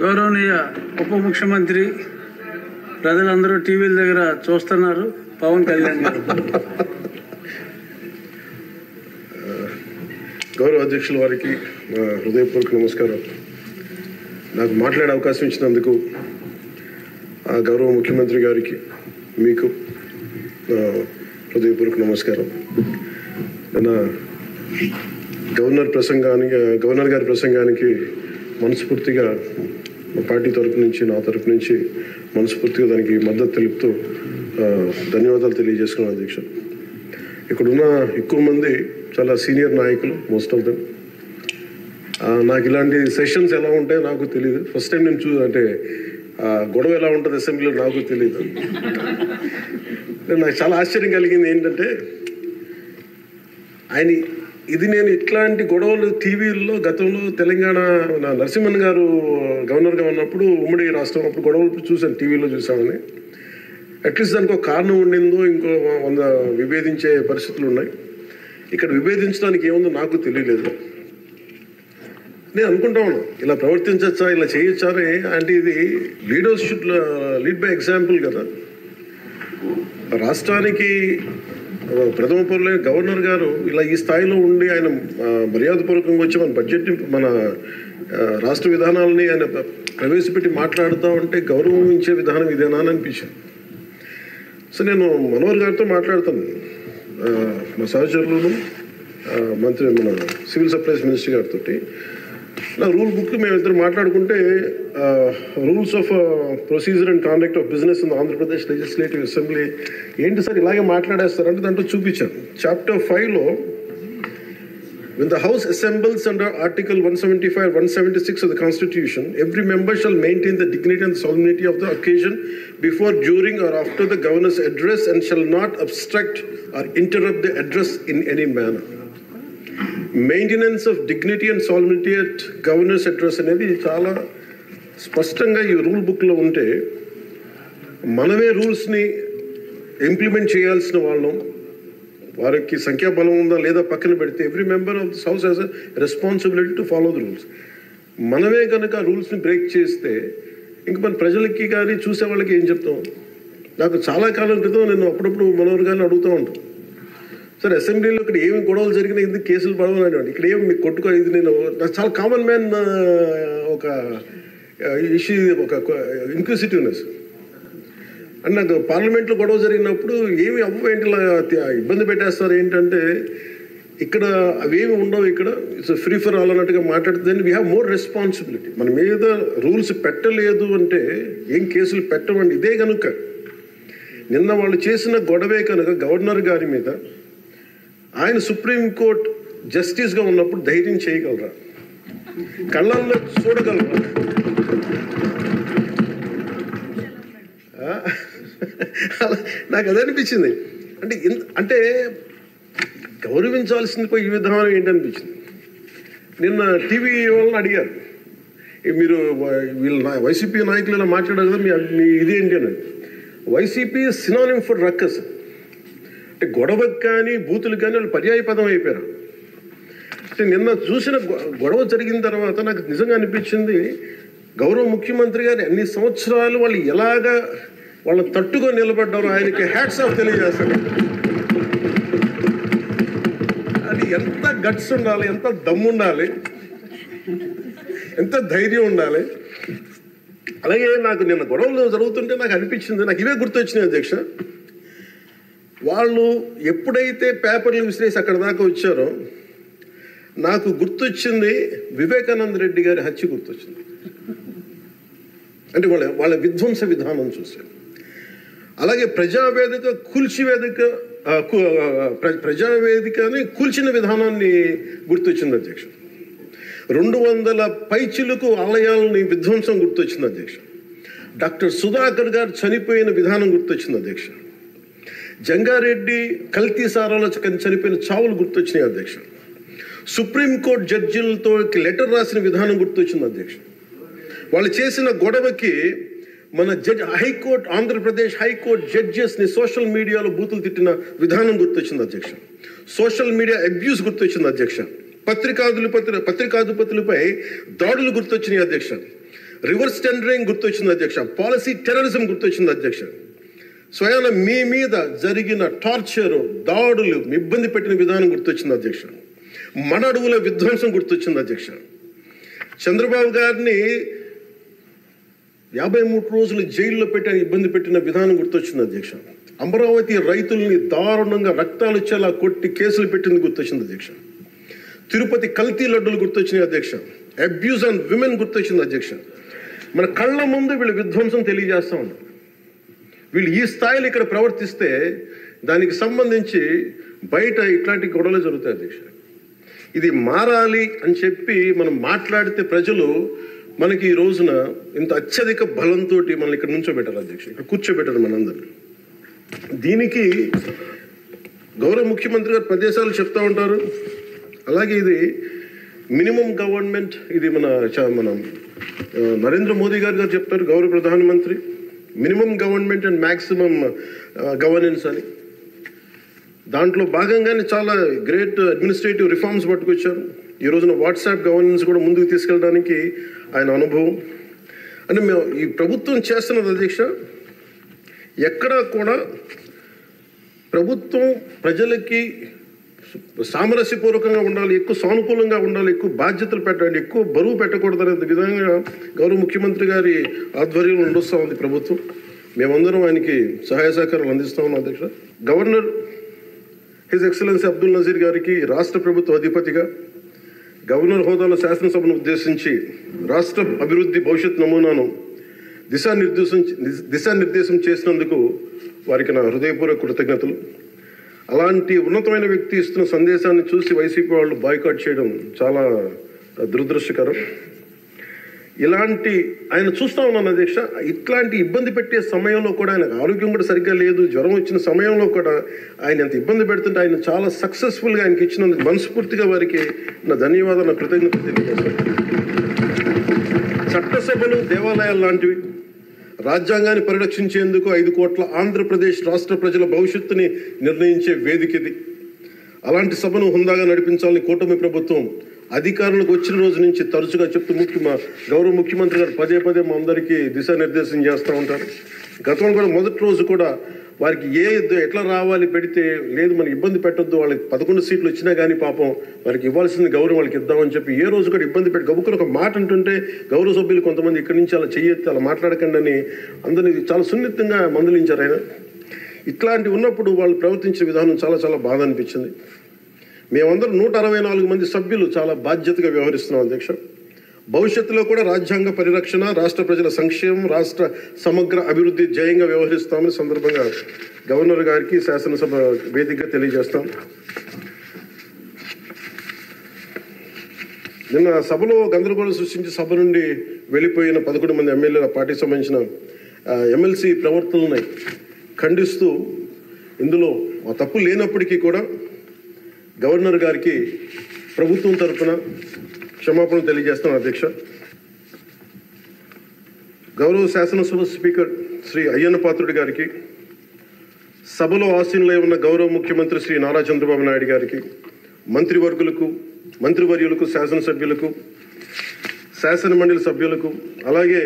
గౌరవనీయ ఉప ముఖ్యమంత్రి ప్రజలందరూ టీవీల దగ్గర చూస్తున్నారు పవన్ కళ్యాణ్ గారు. గౌరవ అధ్యక్షుల వారికి హృదయపూర్వక నమస్కారం. నాకు మాట్లాడే అవకాశం ఇచ్చినందుకు గౌరవ ముఖ్యమంత్రి గారికి మీకు హృదయపూర్వక నమస్కారం. నా గవర్నర్ గారి ప్రసంగానికి మనస్ఫూర్తిగా పార్టీ తరఫు నుంచి నా తరఫు నుంచి మనస్ఫూర్తిగా దానికి మద్దతు తెలుపుతూ ధన్యవాదాలు తెలియజేసుకున్నాను అధ్యక్ష. ఇక్కడున్న ఎక్కువ మంది చాలా సీనియర్ నాయకులు, మోస్ట్ ఆఫ్ దెమ్. నాకు ఇలాంటి సెషన్స్ ఎలా ఉంటాయో నాకు తెలియదు. ఫస్ట్ టైం నేను అంటే గొడవ ఎలా ఉంటుంది అసెంబ్లీలో నాకు తెలియదు. నాకు చాలా ఆశ్చర్యం కలిగింది ఏంటంటే నేను ఇట్లాంటి గొడవలు టీవీల్లో గతంలో తెలంగాణ నరసింహన్ గారు గవర్నర్గా ఉన్నప్పుడు ఉమ్మడి రాష్ట్రం అప్పుడు గొడవలు చూశాను, టీవీలో చూసామని. అట్లీస్ట్ దానికి ఒక కారణం ఉండిందో ఇంకో విభేదించే పరిస్థితులు ఉన్నాయి. ఇక్కడ విభేదించడానికి ఏముందో నాకు తెలియలేదు. నేను అనుకుంటా ఉన్నాను ఇలా ప్రవర్తించచ్చా, ఇలా చేయొచ్చా అంటే ఇది leaders should lead by example కదా. రాష్ట్రానికి ప్రథమ పౌరులైన గవర్నర్ గారు ఇలా ఈ స్థాయిలో ఉండి ఆయన మర్యాదపూర్వకంగా వచ్చి మన బడ్జెట్ని మన రాష్ట్ర విధానాలని ఆయన ప్రవేశపెట్టి మాట్లాడుతూ ఉంటే గౌరవించే విధానం ఇదేనా అని అనిపించింది. సో నేను మనోహర్ గారితో మాట్లాడతాను, మా సహచరులను మన సివిల్ సప్లైస్ మినిస్టర్ గారితో. నా రూల్ బుక్ మేమిద్దరు మాట్లాడుకుంటే rules of procedure and conduct of business in Andhra Pradesh legislative assembly ఏంటి సార్ ఇలాగే మాట్లాడేస్తారంటే దాంట్లో చూపించాను. Chapter 5లో when the house assembles under article 175 176 of the constitution, every member shall maintain the dignity and solemnity of the occasion before, during or after the governor's address and shall not obstruct or interrupt the address in any manner. Maintenance of dignity and solidity at governors address అనేది చాలా స్పష్టంగా ఈ rule బుక్లో ఉంటే మనమే రూల్స్ని implement చేయాల్సిన వాళ్ళం. వారికి సంఖ్యాబలం ఉందా లేదా పక్కన పెడితే every member of this house has a responsibility to follow the rules. మనమే కనుక ఆ రూల్స్ని బ్రేక్ చేస్తే ఇంక మన ప్రజలకి కానీ చూసే వాళ్ళకి ఏం చెప్తాం. నాకు చాలా కాలం క్రితం నేను అప్పుడప్పుడు మనోహర్ గారిని అడుగుతూ ఉంటాను, సార్ అసెంబ్లీలో ఇక్కడ ఏమి గొడవలు జరిగినా ఎందుకు కేసులు పడవని, ఇక్కడ ఏమి మీకు కొట్టుకో, ఇది నేను నాకు చాలా కామన్ మ్యాన్ ఒక ఇష్యూ, ఒక ఇంక్విజిటివ్నెస్. అండ్ నాకు పార్లమెంట్లో గొడవ జరిగినప్పుడు ఏమి అవ్వేంటి ఇబ్బంది పెట్టేస్తారు ఏంటంటే ఇక్కడ అవేమి ఉండవు, ఇక్కడ ఇట్స్ ఫ్రీ ఫర్ ఆల్ అన్నట్టుగా మాట్లాడుతుంది. We have more responsibility. మన మీద రూల్స్ పెట్టలేదు అంటే ఏం కేసులు పెట్టమండి. ఇదే కనుక నిన్న వాళ్ళు చేసిన గొడవే కనుక గవర్నర్ గారి మీద ఆయన సుప్రీంకోర్టు జస్టిస్గా ఉన్నప్పుడు ధైర్యం చేయగలరా, కళ్ళల్లో చూడగలరా? నాకు అదే అనిపించింది. అంటే గౌరవించాల్సింది పోయి ఈ విధానం ఏంటనిపించింది. నిన్న టీవీ వాళ్ళని అడిగారు, మీరు వీళ్ళ వైసీపీ నాయకులు ఇలా మాట్లాడారు కదా, మీ ఇదేంటి అని. YCP synonym for ruckus. అంటే గొడవకు కానీ బూతులు కానీ వాళ్ళు పర్యాయ పదం అయిపోయారు. అంటే నిన్న చూసిన గొడవ జరిగిన తర్వాత నాకు నిజంగా అనిపించింది, గౌరవ ముఖ్యమంత్రి గారు అన్ని సంవత్సరాలు వాళ్ళు ఎలాగా వాళ్ళ తట్టుగా నిలబడ్డారో ఆయనకి హ్యాట్స్ ఆఫ్ తెలియజేస్తారు. అది ఎంత గట్స్ ఉండాలి, ఎంత దమ్ము ఉండాలి, ఎంత ధైర్యం ఉండాలి. అలాగే నాకు నిన్న గొడవలు జరుగుతుంటే నాకు అనిపించింది, నాకు ఇవే గుర్తొచ్చినాయి అధ్యక్ష. వాళ్ళు ఎప్పుడైతే పేపర్లు విసిరేసి అక్కడ దాకా వచ్చారో నాకు గుర్తొచ్చింది వివేకానంద రెడ్డి గారి హత్య గుర్తొచ్చింది. అంటే వాళ్ళ విధ్వంస విధానం చూశారు. అలాగే ప్రజావేదికని కూల్చిన విధానాన్ని గుర్తొచ్చింది అధ్యక్ష. 200 పైచిలకు ఆలయాలని విధ్వంసం గుర్తొచ్చింది అధ్యక్ష. డాక్టర్ సుధాకర్ గారు చనిపోయిన విధానం గుర్తొచ్చింది అధ్యక్ష. జంగారెడ్డి కల్తీ సారాలో చనిపోయిన చావులు గుర్తొచ్చినాయి అధ్యక్ష. సుప్రీంకోర్టు జడ్జిలతో లెటర్ రాసిన విధానం గుర్తొచ్చింది అధ్యక్ష. వాళ్ళు చేసిన గొడవకి మన హైకోర్టు, ఆంధ్రప్రదేశ్ హైకోర్టు జడ్జెస్ని సోషల్ మీడియాలో బూతులు తిట్టిన విధానం గుర్తొచ్చింది అధ్యక్ష. సోషల్ మీడియా అబ్యూస్ గుర్తొచ్చింది అధ్యక్ష. పత్రికాధిపతులపై దాడులు గుర్తొచ్చినాయి అధ్యక్ష. రివర్స్ టెండరింగ్ గుర్తొచ్చింది అధ్యక్ష, పాలసీ టెర్రరిజం గుర్తొచ్చింది అధ్యక్ష, స్వయాన మీ మీద జరిగిన టార్చరు, దాడులు, ఇబ్బంది పెట్టిన విధానం గుర్తొచ్చింది అధ్యక్ష, మన అడవుల విధ్వంసం గుర్తొచ్చింది అధ్యక్ష, చంద్రబాబు గారిని 53 రోజులు జైల్లో పెట్టి ఇబ్బంది పెట్టిన విధానం గుర్తొచ్చింది అధ్యక్ష, అమరావతి రైతుల్ని దారుణంగా రక్తాలు వచ్చేలా కొట్టి కేసులు పెట్టింది గుర్తొచ్చింది అధ్యక్ష, తిరుపతి కల్తీ లడ్డులు గుర్తొచ్చినాయి అధ్యక్ష, అబ్యూజ్ ఆన్ విమెన్ గుర్తొచ్చింది అధ్యక్ష. మన కళ్ళ ముందు వీళ్ళు విధ్వంసం తెలియజేస్తూ ఉన్నారు. వీళ్ళు ఈ స్థాయిలో ఇక్కడ ప్రవర్తిస్తే దానికి సంబంధించి బయట ఇట్లాంటి గొడవలు జరుగుతాయి అధ్యక్ష. ఇది మారాలి అని చెప్పి మనం మాట్లాడితే ప్రజలు మనకి ఈ రోజున ఇంత అత్యధిక బలంతో మనల్ని ఇక్కడ నుంచోబెట్టారు అధ్యక్ష, ఇక్కడ కూర్చోబెట్టారు మనందరినీ. దీనికి గౌరవ ముఖ్యమంత్రి గారు ప్రదేశాలు చెప్తా ఉంటారు. అలాగే ఇది మినిమం గవర్నమెంట్, ఇది మన నరేంద్ర మోదీ గారు చెప్తారు, గౌరవ ప్రధానమంత్రి, minimum government and maximum governance అని. దాంట్లో భాగంగానే చాలా గ్రేట్ అడ్మినిస్ట్రేటివ్ రిఫార్మ్స్ పట్టుకొచ్చారు. ఈ రోజున వాట్సాప్ గవర్నెన్స్ కూడా ముందుకు తీసుకెళ్ళడానికి ఆయన అనుభవం. అంటే మేము ఈ ప్రభుత్వం చేస్తున్నది అధ్యక్ష, ఎక్కడా కూడా ప్రభుత్వం ప్రజలకి సామరస్యపూర్వకంగా ఉండాలి, ఎక్కువ సానుకూలంగా ఉండాలి, ఎక్కువ బాధ్యతలు పెట్టాలి, ఎక్కువ బరువు పెట్టకూడదనే విధంగా గౌరవ ముఖ్యమంత్రి గారి ఆధ్వర్యంలో నడుస్తూ ఉంది ప్రభుత్వం. మేమందరం ఆయనకి సహాయ సహకారాలు అందిస్తా ఉన్నాం అధ్యక్ష. Governor his excellency Abdul Nazeer గారికి రాష్ట్ర ప్రభుత్వ అధిపతిగా గవర్నర్ హోదాలో శాసనసభను ఉద్దేశించి రాష్ట్ర అభివృద్ధి భవిష్యత్ నమూనాను దిశానిర్దేశం చేసినందుకు వారికి నా హృదయపూర్వక కృతజ్ఞతలు. అలాంటి ఉన్నతమైన వ్యక్తి ఇస్తున్న సందేశాన్ని చూసి వైసీపీ వాళ్ళు బాయ్కాట్ చేయడం చాలా దురదృష్టకరం. ఇలాంటి ఆయన చూస్తా ఉన్నాను అధ్యక్ష, ఇట్లాంటి ఇబ్బంది పెట్టే సమయంలో కూడా ఆయనకు ఆరోగ్యం కూడా సరిగ్గా లేదు, జ్వరం వచ్చిన సమయంలో కూడా ఆయన ఎంత ఇబ్బంది పెడుతుంటే ఆయన చాలా సక్సెస్ఫుల్గా ఆయనకి ఇచ్చినందుకు మనస్ఫూర్తిగా వారికి నా ధన్యవాదాలు, నా కృతజ్ఞతలు తెలియజేస్తాను. చట్టసభలు దేవాలయాలు లాంటివి రాజ్యాంగాన్ని పరిరక్షించేందుకు 5 కోట్ల ఆంధ్రప్రదేశ్ రాష్ట్ర ప్రజల భవిష్యత్తుని నిర్ణయించే వేదిక ఇది. అలాంటి సభను హుందాగా నడిపించాలని కూటమి ప్రభుత్వం అధికారులకు వచ్చిన రోజు నుంచి తరచుగా చెప్తూ గౌరవ ముఖ్యమంత్రి గారు పదే మా అందరికీ దిశానిర్దేశం చేస్తూ ఉంటారు. గతంలో కూడా మొదటి రోజు కూడా వారికి ఎట్లా రావాలి పెడితే లేదు మనం ఇబ్బంది పెట్టొద్దు, వాళ్ళకి 11 సీట్లు వచ్చినా కానీ పాపం వారికి ఇవ్వాల్సిన గౌరవం వాళ్ళకి ఇద్దామని చెప్పి ఏ రోజు కూడా ఇబ్బంది పెట్టి గబుక్కుని ఒక మాట అంటుంటే గౌరవ సభ్యులు కొంతమంది ఇక్కడి నుంచి అలా చెయ్యొద్దు, అలా మాట్లాడకండి అని అందరినీ చాలా సున్నితంగా మందలించారు ఆయన. ఇట్లాంటి ఉన్నప్పుడు వాళ్ళు ప్రవర్తించే విధానం చాలా బాధ అనిపించింది. మేమందరం 164 మంది సభ్యులు చాలా బాధ్యతగా వ్యవహరిస్తున్నాం అధ్యక్ష. భవిష్యత్తులో కూడా రాజ్యాంగ పరిరక్షణ, రాష్ట్ర ప్రజల సంక్షేమం, రాష్ట్ర సమగ్ర అభివృద్ధి జయంగా వ్యవహరిస్తామని సందర్భంగా గవర్నర్ గారికి శాసనసభ వేదికగా తెలియజేస్తాం. నిన్న సభలో గందరగోళం సృష్టించి సభ నుండి వెళ్ళిపోయిన 11 మంది ఎమ్మెల్యేల పార్టీకి సంబంధించిన ఎమ్మెల్సీ ప్రవర్తనని ఖండిస్తూ ఇందులో ఆ తప్పు లేనప్పటికీ కూడా గవర్నర్ గారికి ప్రభుత్వం తరఫున క్షమాపణ తెలియజేస్తాను అధ్యక్ష. గౌరవ శాసనసభ స్పీకర్ శ్రీ అయ్యన్న పాత్రుడి గారికి, సభలో ఆసీనులై ఉన్న గౌరవ ముఖ్యమంత్రి శ్రీ నారా చంద్రబాబు నాయుడు గారికి, మంత్రివర్యులకు, శాసనసభ్యులకు, శాసనమండలి సభ్యులకు, అలాగే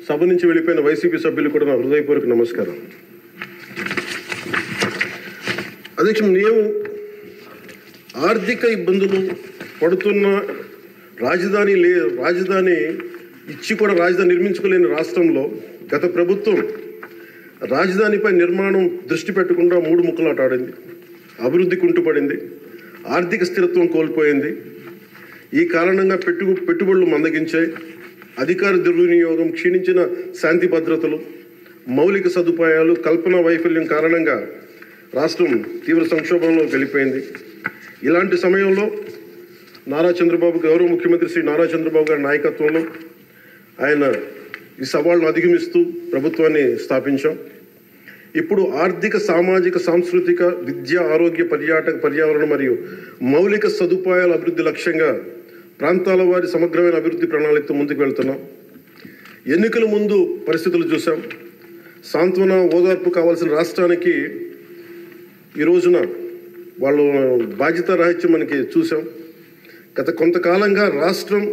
సభ నుంచి వెళ్ళిపోయిన వైసీపీ సభ్యులకు కూడా నా హృదయపూర్వక నమస్కారం. అధ్యక్ష, మేము ఆర్థిక ఇబ్బందులు పడుతున్న రాజధాని ఇచ్చి కూడా రాజధాని నిర్మించుకోలేని రాష్ట్రంలో గత ప్రభుత్వం రాజధానిపై నిర్మాణం దృష్టి పెట్టకుండా 3 ముక్కలాట ఆడింది. అభివృద్ధి కుంటుపడింది, ఆర్థిక స్థిరత్వం కోల్పోయింది. ఈ కారణంగా పెట్టుబడులు మందగించాయి, అధికార దుర్వినియోగం, క్షీణించిన శాంతి భద్రతలు, మౌలిక సదుపాయాలు, కల్పనా వైఫల్యం కారణంగా రాష్ట్రం తీవ్ర సంక్షోభంలో వెళ్ళిపోయింది. ఇలాంటి సమయంలో గౌరవ ముఖ్యమంత్రి శ్రీ నారా చంద్రబాబు గారి నాయకత్వంలో ఆయన ఈ సవాళ్ళను అధిగమిస్తూ ప్రభుత్వాన్ని స్థాపించాం. ఇప్పుడు ఆర్థిక, సామాజిక, సాంస్కృతిక, విద్య, ఆరోగ్య, పర్యావరణ మరియు మౌలిక సదుపాయాల అభివృద్ధి లక్ష్యంగా ప్రాంతాల వారి సమగ్రమైన అభివృద్ధి ప్రణాళికతో ముందుకు వెళ్తున్నాం. ఎన్నికల ముందు పరిస్థితులు చూసాం. సాంత్వన, ఓదార్పు కావాల్సిన రాష్ట్రానికి ఈ రోజున వాళ్ళు బాధ్యత రాహిత్యం మనకి చూసాం. గత కొంతకాలంగా రాష్ట్రం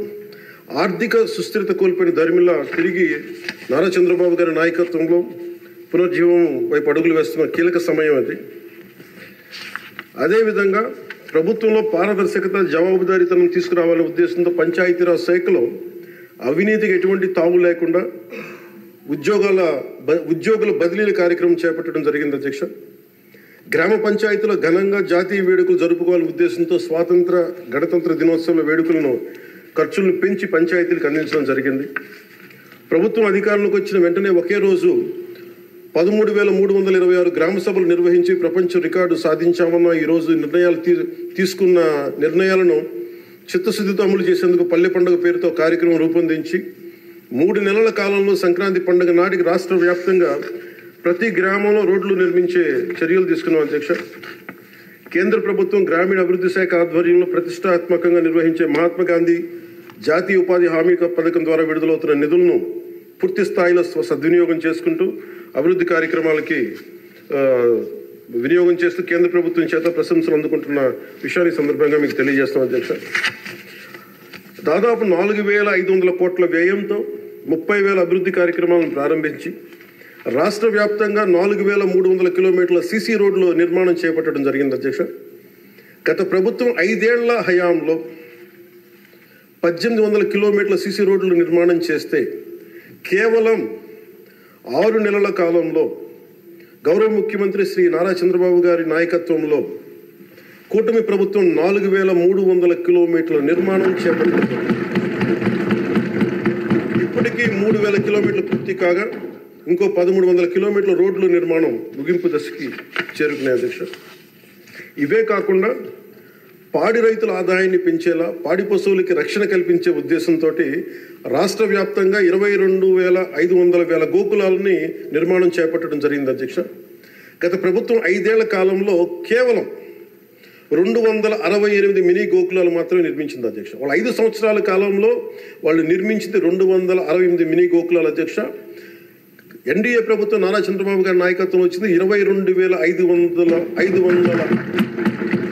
ఆర్థిక సుస్థిరత కోల్పోయిన దరిమిలా తిరిగి నారా చంద్రబాబు గారి నాయకత్వంలో పునర్జీవం వైపు అడుగులు వేస్తున్న కీలక సమయం అది. అదేవిధంగా ప్రభుత్వంలో పారదర్శకత, జవాబుదారీతనం తీసుకురావాలనే ఉద్దేశంతో పంచాయతీరాజ్ శాఖలో అవినీతికి ఎటువంటి తావు లేకుండా ఉద్యోగుల బదిలీల కార్యక్రమం చేపట్టడం జరిగింది అధ్యక్ష. గ్రామ పంచాయతీలో ఘనంగా జాతీయ వేడుకలు జరుపుకోవాలనే ఉద్దేశంతో గణతంత్ర దినోత్సవ వేడుకలను ఖర్చులను పెంచి పంచాయతీలకు అందించడం జరిగింది. ప్రభుత్వం అధికారంలోకి వచ్చిన వెంటనే ఒకే రోజు 13,326 గ్రామ సభలు నిర్వహించి ప్రపంచ రికార్డు సాధించామన్న ఈరోజు తీసుకున్న నిర్ణయాలను చిత్తశుద్ధితో అమలు చేసేందుకు పల్లె పండుగ పేరుతో కార్యక్రమం రూపొందించి 3 నెలల కాలంలో సంక్రాంతి పండుగ నాటికి రాష్ట్ర వ్యాప్తంగా ప్రతి గ్రామంలో రోడ్లు నిర్మించే చర్యలు తీసుకున్నాం అధ్యక్ష. కేంద్ర ప్రభుత్వం గ్రామీణ అభివృద్ధి శాఖ ఆధ్వర్యంలో ప్రతిష్టాత్మకంగా నిర్వహించే మహాత్మా గాంధీ జాతీయ ఉపాధి హామీ పథకం ద్వారా విడుదలవుతున్న నిధులను పూర్తి స్థాయిలో సద్వినియోగం చేసుకుంటూ అభివృద్ధి కార్యక్రమాలకి వినియోగం చేస్తూ కేంద్ర ప్రభుత్వం చేత ప్రశంసలు అందుకుంటున్న విషయాన్ని సందర్భంగా మీకు తెలియజేస్తాం అధ్యక్ష. దాదాపు 4,500 కోట్ల వ్యయంతో 30,000 అభివృద్ధి కార్యక్రమాలను ప్రారంభించి రాష్ట్ర వ్యాప్తంగా 4,300 కిలోమీటర్ల సీసీ రోడ్లు నిర్మాణం చేపట్టడం జరిగింది అధ్యక్ష. గత ప్రభుత్వం 5 ఏళ్ల హయాంలో 1,800 కిలోమీటర్ల సీసీ రోడ్లు నిర్మాణం చేస్తే కేవలం 6 నెలల కాలంలో గౌరవ ముఖ్యమంత్రి శ్రీ నారా చంద్రబాబు గారి నాయకత్వంలో కూటమి ప్రభుత్వం 4,300 కిలోమీటర్ల నిర్మాణం చేపట్టింది. ఇప్పటికీ 3,000 కిలోమీటర్లు పూర్తి కాగా ఇంకో 1,300 కిలోమీటర్ల రోడ్ల నిర్మాణం ముగింపు దశకి చేరుకున్నాయి అధ్యక్ష. ఇవే కాకుండా పాడి రైతుల ఆదాయాన్ని పెంచేలా, పాడి పశువులకి రక్షణ కల్పించే ఉద్దేశంతో రాష్ట్ర వ్యాప్తంగా 22,500 గోకులాలని నిర్మాణం చేపట్టడం జరిగింది అధ్యక్ష. గత ప్రభుత్వం 5 ఏళ్ల కాలంలో కేవలం 268 మినీ గోకులాలు మాత్రమే నిర్మించింది అధ్యక్ష. వాళ్ళు 5 సంవత్సరాల కాలంలో వాళ్ళు నిర్మించింది 268 మినీ గోకులాలు అధ్యక్ష. ఎన్డీఏ ప్రభుత్వం నారా చంద్రబాబు గారి నాయకత్వం వచ్చింది 22,500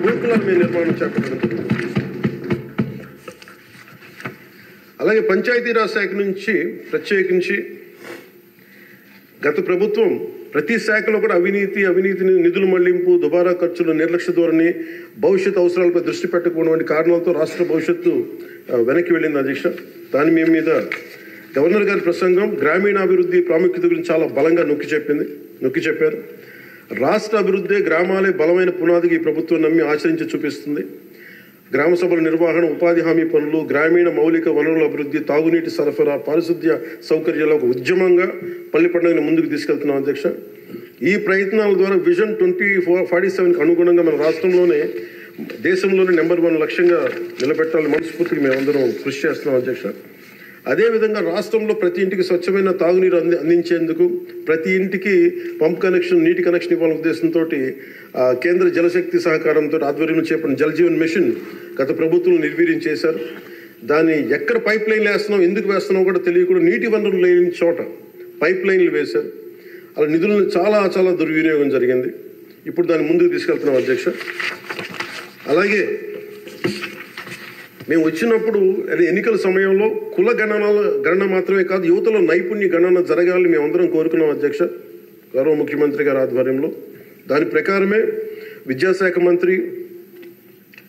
గోకులాలు మేము నిర్మాణం చేపట్టడం జరిగింది. అలాగే పంచాయతీరాజ్ శాఖ నుంచి ప్రత్యేకించి గత ప్రభుత్వం ప్రతి శాఖలో కూడా అవినీతిని నిధుల మళ్లింపు, దుబారా ఖర్చులు, నిర్లక్ష్య ధోరణి, భవిష్యత్ అవసరాలపై దృష్టి పెట్టకపోవడం వంటి కారణాలతో రాష్ట్ర భవిష్యత్తు వెనక్కి వెళ్ళింది అధ్యక్ష. దాని మీద గవర్నర్ గారి ప్రసంగం గ్రామీణాభివృద్ధి ప్రాముఖ్యత గురించి చాలా బలంగా నొక్కి చెప్పారు. రాష్ట్ర అభివృద్ధి గ్రామాలే బలమైన పునాదికి ఈ ప్రభుత్వం నమ్మి ఆచరించి చూపిస్తుంది. గ్రామ సభల నిర్వహణ, ఉపాధి హామీ పనులు, గ్రామీణ మౌలిక వనరుల అభివృద్ధి, తాగునీటి సరఫరా, పారిశుద్ధ్య సౌకర్యాల ఒక ఉద్యమంగా పల్లి పండుగను ముందుకు తీసుకెళ్తున్నాం అధ్యక్ష. ఈ ప్రయత్నాల ద్వారా విజన్ 2047కి అనుగుణంగా మన రాష్ట్రంలోనే దేశంలోనే నెంబర్ 1 లక్ష్యంగా నిలబెట్టాలని మనస్ఫూర్తిగా మేమందరం కృషి చేస్తున్నాం అధ్యక్ష. అదేవిధంగా రాష్ట్రంలో ప్రతి ఇంటికి స్వచ్ఛమైన తాగునీరు అందించేందుకు, ప్రతి ఇంటికి పంప్ కనెక్షన్, నీటి కనెక్షన్ ఇవ్వాలనే ఉద్దేశంతో కేంద్ర జలశక్తి సహకారంతో ఆధ్వర్యంలో చేపట్టిన జల్ జీవన్ మిషన్ గత ప్రభుత్వం నిర్వీర్యం చేశారు. దాన్ని ఎక్కడ పైప్ లైన్లు వేస్తున్నాం, ఎందుకు వేస్తున్నాం కూడా తెలియకుండా నీటి వనరులు లేని చోట పైప్ లైన్లు వేశారు. అలా నిధులను చాలా దుర్వినియోగం జరిగింది. ఇప్పుడు దాన్ని ముందుకు తీసుకెళ్తున్నాం అధ్యక్ష. అలాగే మేము వచ్చినప్పుడు ఎన్నికల సమయంలో కుల గణన మాత్రమే కాదు, యువతలో నైపుణ్య గణన జరగాలని మేమందరం కోరుకున్నాం అధ్యక్ష, గౌరవ ముఖ్యమంత్రి గారి ఆధ్వర్యంలో. దాని ప్రకారమే విద్యాశాఖ మంత్రి,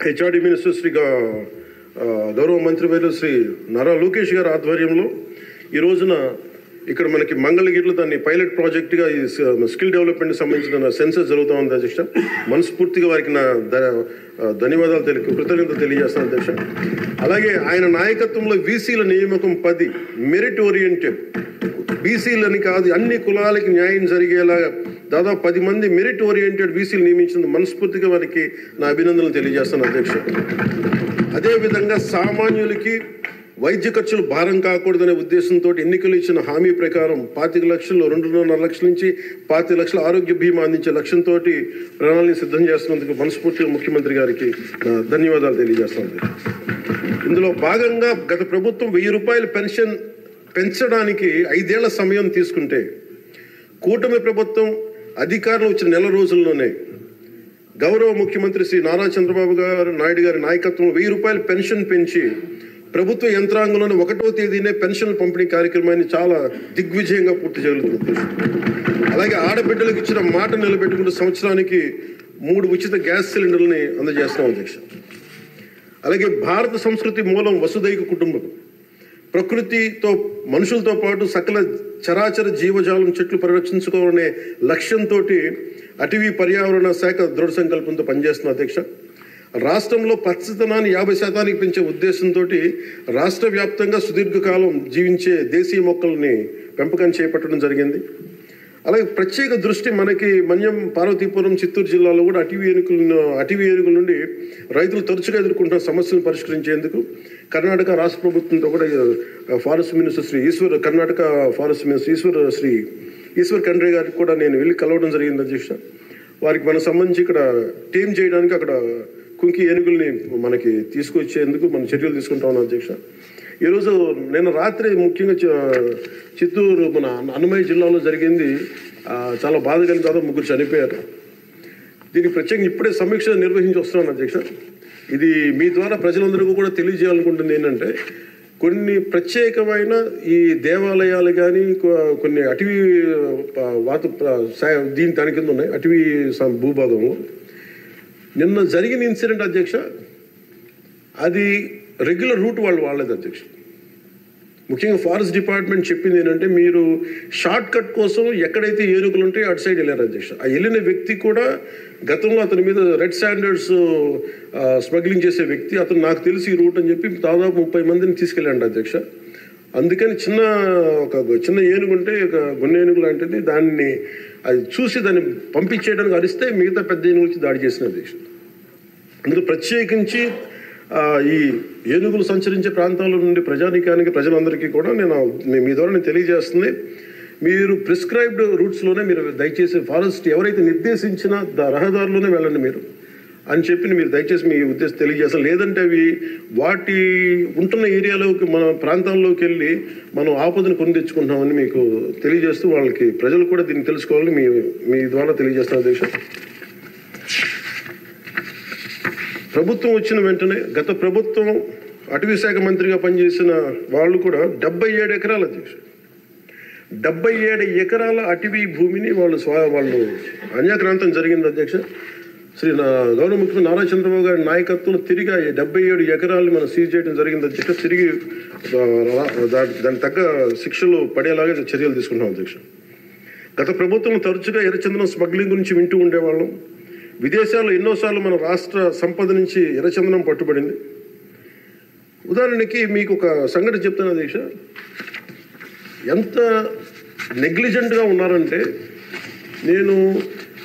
హెచ్ఆర్డి మినిస్టర్ శ్రీ గౌరవ మంత్రివర్యులు శ్రీ నారా లోకేష్ గారి ఆధ్వర్యంలో ఈ రోజున ఇక్కడ మనకి మంగళగిరిలో దాన్ని పైలట్ ప్రాజెక్టుగా ఈ స్కిల్ డెవలప్మెంట్కి సంబంధించిన సెన్సస్ జరుగుతూ ఉంది అధ్యక్ష. మనస్ఫూర్తిగా వారికి నా ధన్యవాదాలు కృతజ్ఞతలు తెలియజేస్తాను అధ్యక్ష. అలాగే ఆయన నాయకత్వంలో బీసీల నియామకం 10 మెరిట్ ఓరియంటెడ్, బీసీలని కాదు అన్ని కులాలకి న్యాయం జరిగేలాగా దాదాపు 10 మంది మెరిట్ ఓరియంటెడ్ బీసీలు నియమించిన మనస్ఫూర్తిగా వారికి నా అభినందనలు తెలియజేస్తాను అధ్యక్ష. అదేవిధంగా సామాన్యులకి వైద్య ఖర్చులు భారం కాకూడదనే ఉద్దేశంతో ఎన్నికలు ఇచ్చిన హామీ ప్రకారం 25 లక్షలు, 2.5 లక్షల నుంచి 25 లక్షల ఆరోగ్య బీమా అందించే లక్ష్యంతో ప్రణాళిక సిద్ధం చేస్తున్నందుకు మనస్ఫూర్తిగా ముఖ్యమంత్రి గారికి ధన్యవాదాలు తెలియజేస్తున్నాను. ఇందులో భాగంగా గత ప్రభుత్వం 1,000 రూపాయల పెన్షన్ పెంచడానికి 5 ఏళ్ల సమయం తీసుకుంటే కూటమి ప్రభుత్వం అధికారంలో వచ్చిన నెల రోజుల్లోనే గౌరవ ముఖ్యమంత్రి శ్రీ నారా చంద్రబాబు నాయుడు గారి నాయకత్వంలో 1,000 రూపాయల పెన్షన్ పెంచి ప్రభుత్వ యంత్రాంగంలోని 1వ తేదీనే పెన్షన్ల పంపిణీ కార్యక్రమాన్ని చాలా దిగ్విజయంగా పూర్తి చేయగలుగుతుంది. అలాగే ఆడబిడ్డలకు ఇచ్చిన మాట నిలబెట్టుకుంటూ సంవత్సరానికి 3 ఉచిత గ్యాస్ సిలిండర్లని అందజేస్తున్నాం అధ్యక్ష. అలాగే భారత సంస్కృతి మూలం వసుదైక కుటుంబం. ప్రకృతితో మనుషులతో పాటు సకల చరాచర జీవజాలం చెట్లు పరిరక్షించుకోవాలనే లక్ష్యంతో అటవీ పర్యావరణ శాఖ దృఢ సంకల్పంతో పనిచేస్తున్న అధ్యక్ష. రాష్ట్రంలో పచ్చదనాన్ని 50% పెంచే ఉద్దేశంతో రాష్ట్ర వ్యాప్తంగా సుదీర్ఘకాలం జీవించే దేశీయ మొక్కల్ని పెంపకం చేపట్టడం జరిగింది. అలాగే ప్రత్యేక దృష్టి మనకి మన్యం, పార్వతీపురం, చిత్తూరు జిల్లాలో కూడా అటవీ ఏనుగుల నుండి రైతులు తరచుగా ఎదుర్కొంటున్న సమస్యలను పరిష్కరించేందుకు కర్ణాటక రాష్ట్ర ప్రభుత్వంతో కూడా forest minister Karnataka forest minister Eshwar Khandre గారికి కూడా నేను వెళ్ళి కలవడం జరిగింది అధ్యక్ష. వారికి మనకు సంబంధించి ఇక్కడ టీం చేయడానికి అక్కడ కుంకి ఏనుగుల్ని మనకి తీసుకొచ్చేందుకు మనం చర్యలు తీసుకుంటా ఉన్నాం అధ్యక్ష. ఈరోజు నిన్న రాత్రి ముఖ్యంగా చిత్తూరు మన అన్నమయ్య జిల్లాలో జరిగింది. చాలా బాధ కలిగిన తర్వాత 3 చనిపోయారు. దీనికి ప్రత్యేకంగా ఇప్పుడే సమీక్ష నిర్వహించి వస్తున్నాను అధ్యక్ష. ఇది మీ ద్వారా ప్రజలందరికీ కూడా తెలియజేయాలనుకుంటుంది ఏంటంటే, కొన్ని ప్రత్యేకమైన ఈ దేవాలయాలు కానీ కొన్ని అటవీ దాని కింద ఉన్నాయి అటవీ భూభాగంలో. నిన్న జరిగిన ఇన్సిడెంట్ అధ్యక్ష, అది రెగ్యులర్ రూట్ వాళ్ళు వాడలేదు అధ్యక్ష. ముఖ్యంగా ఫారెస్ట్ డిపార్ట్మెంట్ చెప్పింది ఏంటంటే, మీరు షార్ట్ కట్ కోసం ఎక్కడైతే ఏనుగులు ఉంటాయో అటు సైడ్ వెళ్ళారు అధ్యక్ష. ఆ వెళ్ళిన వ్యక్తి కూడా గతంలో అతని మీద రెడ్ శాండర్స్ స్మగ్లింగ్ చేసే వ్యక్తి, అతను నాకు తెలిసి ఈ రూట్ అని చెప్పి దాదాపు 30 మందిని తీసుకెళ్ళండి అధ్యక్ష. అందుకని చిన్న ఏనుగు ఉంటే ఒక గున్న ఏనుగు లాంటిది, దాన్ని అది చూసి దాన్ని పంపించేయడానికి అరిస్తే మిగతా పెద్ద ఏనుగు వచ్చి దాడి చేసిన అధ్యక్ష. అందుకు ప్రత్యేకించి ఈ ఏనుగులు సంచరించే ప్రాంతాల నుండి ప్రజలందరికీ కూడా మీ ద్వారా నేను తెలియజేస్తుంది, మీరు ప్రిస్క్రైబ్డ్ రూట్స్లోనే మీరు దయచేసి ఫారెస్ట్ ఎవరైతే నిర్దేశించిన రహదారులోనే వెళ్ళండి మీరు అని చెప్పి మీరు దయచేసి మీ ఉద్దేశం తెలియజేస్తాం. లేదంటే అవి వాటి ఉంటున్న ఏరియాలోకి మన ప్రాంతాల్లోకి వెళ్ళి మనం ఆపదను కొని తెచ్చుకుంటామని మీకు తెలియజేస్తూ వాళ్ళకి ప్రజలు కూడా దీన్ని తెలుసుకోవాలని మీ ద్వారా తెలియజేస్తాను అధ్యక్ష. ప్రభుత్వం వచ్చిన వెంటనే గత ప్రభుత్వం అటవీ శాఖ మంత్రిగా పనిచేసిన వాళ్ళు కూడా 77 ఎకరాలు అధ్యక్ష, 77 ఎకరాల అటవీ భూమిని వాళ్ళు అన్యాక్రాంతం జరిగింది అధ్యక్ష. గౌరవ ముఖ్యమంత్రి నారా చంద్రబాబు గారి నాయకత్వంలో తిరిగి 77 ఎకరాలు మనం సీజ్ చేయడం జరిగింది అధ్యక్ష. తిరిగి దాని తగ్గ శిక్షలు పడేలాగా చర్యలు తీసుకుంటాం అధ్యక్ష. గత ప్రభుత్వం తరచుగా ఎర్రచందనం స్మగ్లింగ్ గురించి వింటూ ఉండేవాళ్ళం. విదేశాల్లో ఎన్నోసార్లు మన రాష్ట్ర సంపద నుంచి ఎర్రచందనం పట్టుబడింది. ఉదాహరణకి మీకు ఒక సంఘటన చెప్తాను అధ్యక్ష. ఎంత నెగ్లిజెంట్గా ఉన్నారంటే, నేను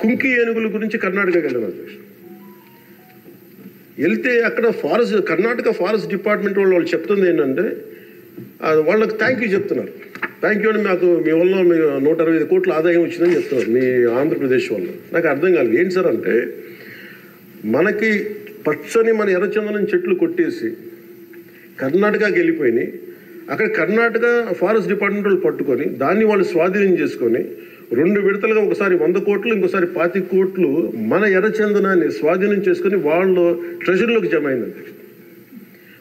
కుంకి ఏనుగుల గురించి కర్ణాటకకి వెళ్ళాను అధ్యక్ష. వెళ్తే అక్కడ కర్ణాటక ఫారెస్ట్ డిపార్ట్మెంట్ వాళ్ళు చెప్తుంది ఏంటంటే, వాళ్ళకి థ్యాంక్ యూ చెప్తున్నారు. థ్యాంక్ యూ అని మాకు మీ వల్ల 165 కోట్ల ఆదాయం వచ్చిందని చెప్తున్నారు మీ ఆంధ్రప్రదేశ్ వల్ల. నాకు అర్థం కాలేదు ఏంటి సార్ అంటే, మనకి పచ్చని మన ఎర్రచందనం చెట్లు కొట్టేసి కర్ణాటకకి వెళ్ళిపోయినాయి. అక్కడ కర్ణాటక ఫారెస్ట్ డిపార్ట్మెంట్ వాళ్ళు పట్టుకొని దాన్ని వాళ్ళు స్వాధీనం చేసుకొని 2 విడతలుగా ఒకసారి 100 కోట్లు ఇంకోసారి 25 కోట్లు మన ఎర్రచందనాన్ని స్వాధీనం చేసుకొని వాళ్ళు ట్రెజరీలోకి జమ అయింది అధ్యక్ష.